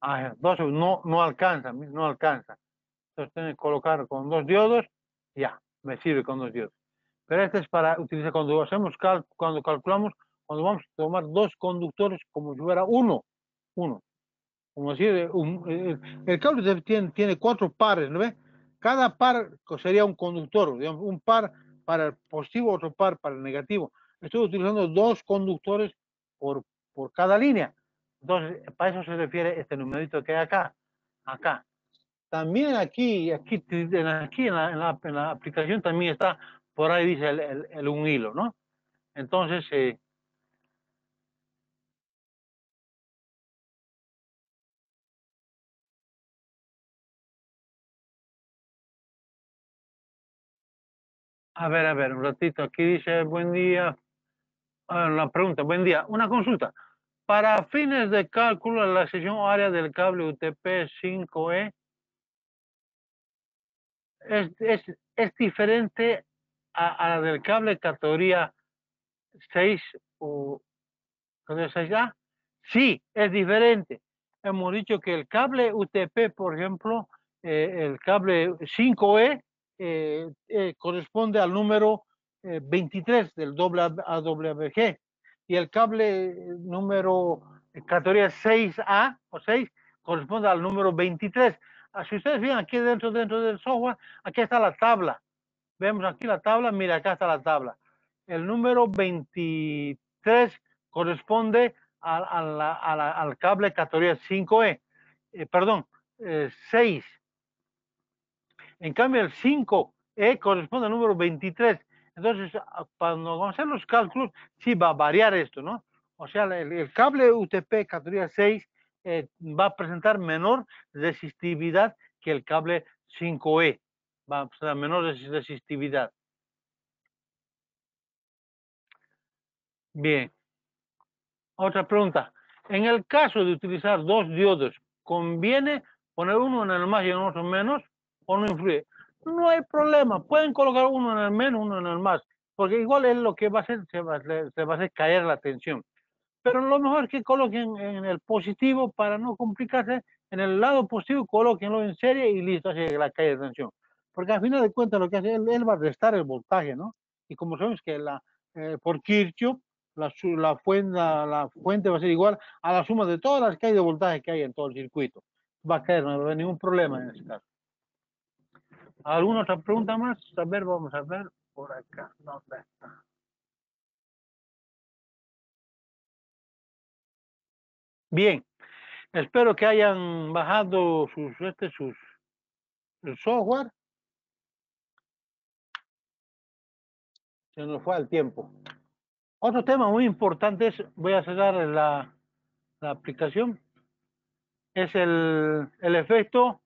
Ah, dos no alcanza, no alcanza. Entonces, tengo que colocar con dos diodos, ya, me sirve con dos diodos. Pero este es para utilizar cuando hacemos cuando calculamos, cuando vamos a tomar dos conductores como si fuera uno. Como decir, el cable tiene cuatro pares, ¿no ve? Cada par sería un conductor, digamos, un par para el positivo, otro par para el negativo. Estoy utilizando dos conductores por cada línea. Entonces, para eso se refiere este numerito que hay acá. También en la aplicación también está, por ahí dice un hilo, ¿no? Entonces, a ver, un ratito, aquí dice, buen día, la pregunta, buen día, una consulta. Para fines de cálculo, la sección área del cable UTP-5E es diferente a la del cable categoría 6 o categoría 6A. Sí, es diferente. Hemos dicho que el cable UTP, por ejemplo, el cable 5E corresponde al número 23 del AWG y el cable número categoría 6A o 6 corresponde al número 23. Si ustedes ven aquí dentro del software, aquí está la tabla. Vemos aquí la tabla, mira, acá está la tabla. El número 23 corresponde al cable categoría 5E, perdón, 6. En cambio, el 5E corresponde al número 23. Entonces, cuando vamos a hacer los cálculos, sí va a variar esto, ¿no? O sea, el cable UTP categoría 6 va a presentar menor resistividad que el cable 5E. Va a presentar menor resistividad. Bien. Otra pregunta. En el caso de utilizar dos diodos, ¿conviene poner uno en el más y en otro menos o no influye? No hay problema. Pueden colocar uno en el menos, uno en el más, porque igual es lo que va a hacer, se va a hacer caer la tensión. Pero lo mejor es que coloquen en el positivo para no complicarse. En el lado positivo, colóquenlo en serie y listo, hace la caída de tensión. Porque al final de cuentas lo que hace, él va a restar el voltaje, ¿no? Y como sabemos que por Kirchhoff, la fuente va a ser igual a la suma de todas las caídas de voltaje que hay en todo el circuito. Va a caer, no va a haber ningún problema en ese caso. ¿Alguna otra pregunta más? A ver, vamos a ver por acá. ¿Dónde está? Bien, espero que hayan bajado el software. Se nos fue el tiempo. Otro tema muy importante es, voy a cerrar la aplicación, es el efecto,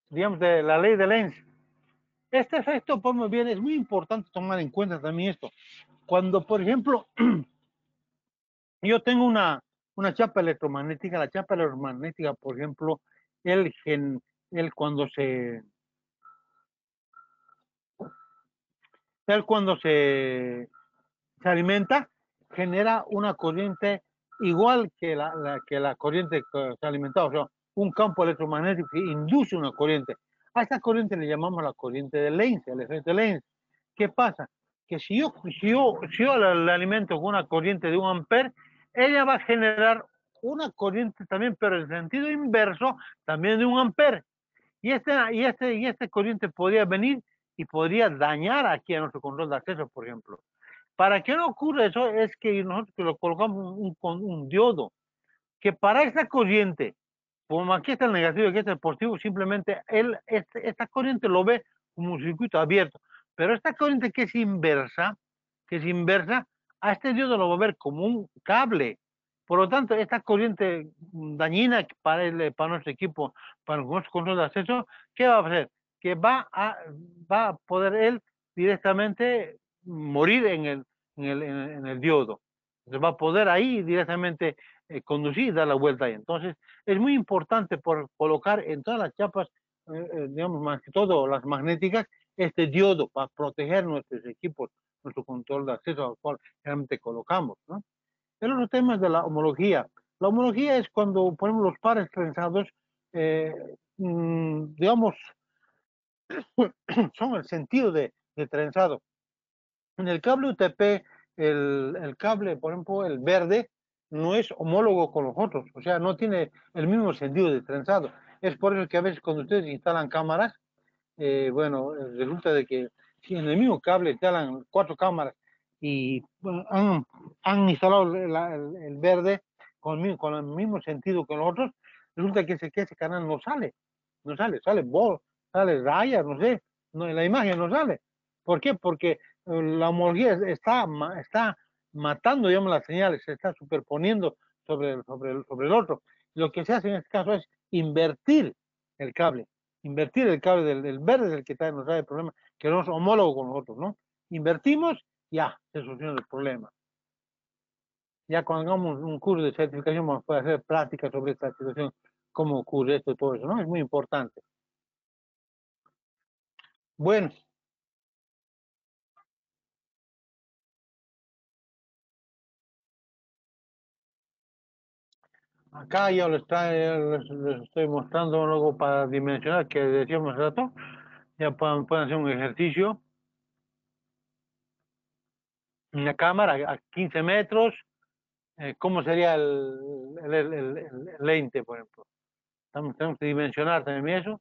digamos, de la ley de Lenz. Este efecto, pues muy bien, es muy importante tomar en cuenta también esto. Cuando, por ejemplo, yo tengo una chapa electromagnética, la chapa electromagnética, por ejemplo, él, él cuando se él cuando se alimenta, genera una corriente igual que que la corriente que se ha alimentado, o sea, un campo electromagnético que induce una corriente. A esta corriente le llamamos la corriente de Lenz, el efecto de Lenz. ¿Qué pasa? Que si yo la alimento con una corriente de 1 amper, ella va a generar una corriente también, pero en sentido inverso, también de 1 amper. Y esta corriente podría venir y podría dañar aquí a nuestro control de acceso, por ejemplo. Para que no ocurra eso es que nosotros lo colocamos un diodo. que para esta corriente, como aquí está el negativo y aquí está el positivo, simplemente esta corriente lo ve como un circuito abierto. Pero esta corriente que es inversa, a este diodo lo va a ver como un cable. Por lo tanto, esta corriente dañina para nuestro equipo, para nuestro control de acceso, ¿qué va a hacer? Que va a poder él directamente morir en el diodo. Entonces va a poder ahí directamente conducir y dar la vuelta ahí. Entonces, es muy importante por colocar en todas las chapas, digamos, más que todo las magnéticas, este diodo para proteger nuestros equipos, nuestro control de acceso al cual realmente colocamos, ¿no? El otro tema es de la homología. La homología es cuando ponemos los pares trenzados, eh, digamos, son el sentido de trenzado. En el cable UTP, el cable, por ejemplo, el verde, no es homólogo con los otros, o sea, no tiene el mismo sentido de trenzado. Es por eso que a veces cuando ustedes instalan cámaras, bueno, resulta de que si en el mismo cable instalan 4 cámaras y bueno, han instalado el verde con el mismo sentido que los otros, resulta que ese canal sale sale rayas, no sé, no, la imagen no sale. ¿Por qué? Porque la homología está matando, digamos, las señales, se está superponiendo sobre el otro. Lo que se hace en este caso es el cable invertir el cable del verde, del que nos trae el problema, que no es homólogo con nosotros, ¿no? Invertimos, ya, se soluciona el problema. Ya cuando hagamos un curso de certificación vamos a poder hacer prácticas sobre esta situación, cómo ocurre esto y todo eso, ¿no? Es muy importante. Bueno, acá ya les estoy mostrando algo para dimensionar, que decíamos hace rato, ya pueden hacer un ejercicio. Una cámara a 15 metros, ¿cómo sería el lente, por ejemplo? Tenemos que dimensionar también eso.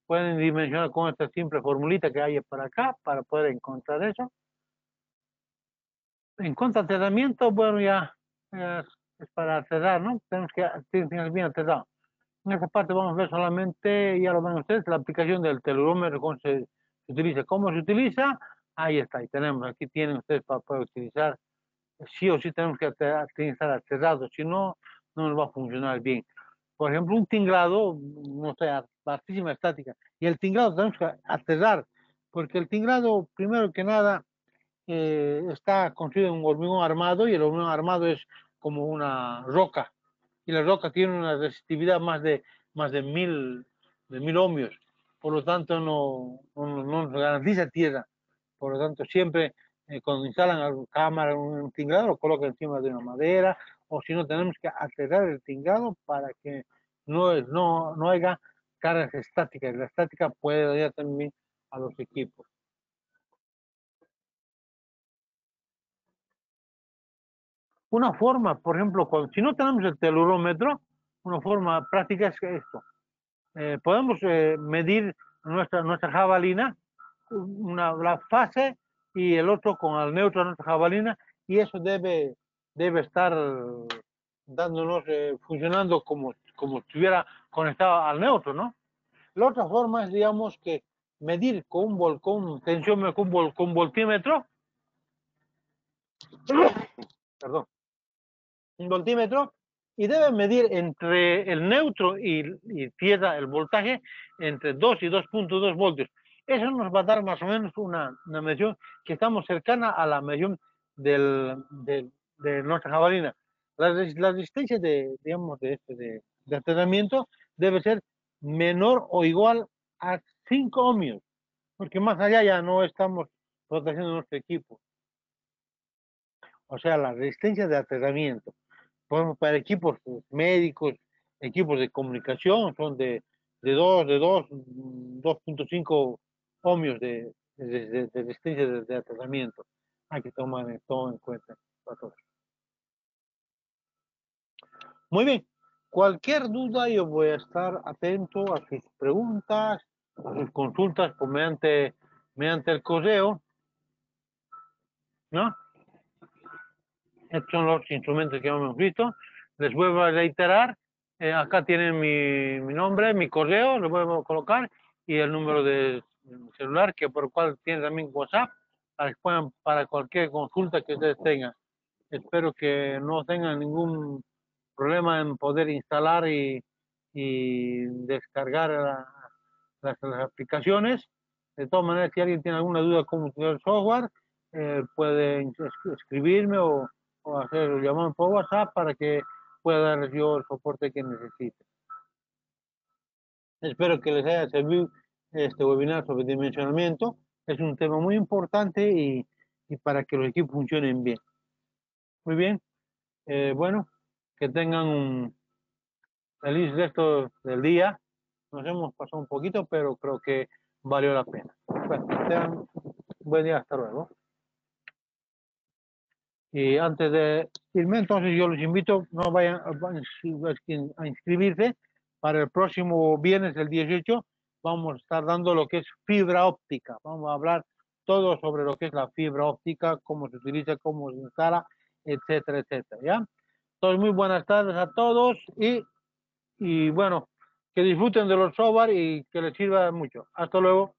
Pueden dimensionar con esta simple formulita que hay para acá para poder encontrar eso. En cuanto al tratamiento, bueno, ya es para cerrar, ¿no? Tenemos que tener bien aterrado. En esta parte vamos a ver solamente, ya lo ven ustedes, la aplicación del telurómetro, cómo se utiliza. ¿Cómo se utiliza? Ahí está, ahí tenemos, aquí tienen ustedes para poder utilizar. Sí o sí tenemos que estar aterrados, si no, no nos va a funcionar bien. Por ejemplo, un tinglado, no sé, altísima estática, y el tinglado tenemos que aterrar, porque el tinglado, primero que nada, está construido en un hormigón armado y el hormigón armado es como una roca y la roca tiene una resistividad más de 1000 ohmios, por lo tanto no nos garantiza tierra, por lo tanto siempre cuando instalan alguna cámara, un tinglado, lo colocan encima de una madera o si no tenemos que aterrar el tinglado para que no haya cargas estáticas, la estática puede dañar también a los equipos. Una forma, por ejemplo, si no tenemos el telurómetro, una forma práctica es esto. Podemos medir nuestra jabalina, la fase y el otro con el neutro de nuestra jabalina, y eso debe estar dándonos, funcionando como estuviera conectado al neutro, ¿no? La otra forma es, digamos, que medir con tensión, con voltímetro, perdón, un voltímetro y debe medir entre el neutro y tierra el voltaje entre 2 y 2.2 voltios. Eso nos va a dar más o menos una medición que estamos cercana a la medición de nuestra jabalina. La resistencia digamos, de aterramiento debe ser menor o igual a 5 ohmios, porque más allá ya no estamos protegiendo nuestro equipo. O sea, la resistencia de aterramiento. Por ejemplo, para equipos médicos, equipos de comunicación, son de 2.5 ohmios de resistencia de aterramiento. Hay que tomar todo en cuenta. Muy bien. Cualquier duda, yo voy a estar atento a sus preguntas, a sus consultas mediante el correo, ¿no? Estos son los instrumentos que hemos visto. Les vuelvo a reiterar, acá tienen mi nombre, mi correo, lo vuelvo a colocar, y el número de celular, que por el cual tienen también WhatsApp, para que puedan, para cualquier consulta que ustedes tengan. Espero que no tengan ningún problema en poder instalar y descargar las aplicaciones. De todas maneras, si alguien tiene alguna duda cómo utilizar el software, puede escribirme o hacer llamar por WhatsApp para que pueda dar yo el soporte que necesite. Espero que les haya servido este webinar sobre dimensionamiento. Es un tema muy importante y para que los equipos funcionen bien. Muy bien. Bueno, que tengan un feliz resto del día. Nos hemos pasado un poquito, pero creo que valió la pena. Bueno, que tengan un buen día. Hasta luego. Y antes de irme, entonces yo los invito, no vayan a inscribirse para el próximo viernes, el 18. Vamos a estar dando lo que es fibra óptica. Vamos a hablar todo sobre lo que es la fibra óptica, cómo se utiliza, cómo se instala, etcétera, etcétera. ¿Ya? Entonces, muy buenas tardes a todos y bueno, que disfruten de los software y que les sirva mucho. Hasta luego.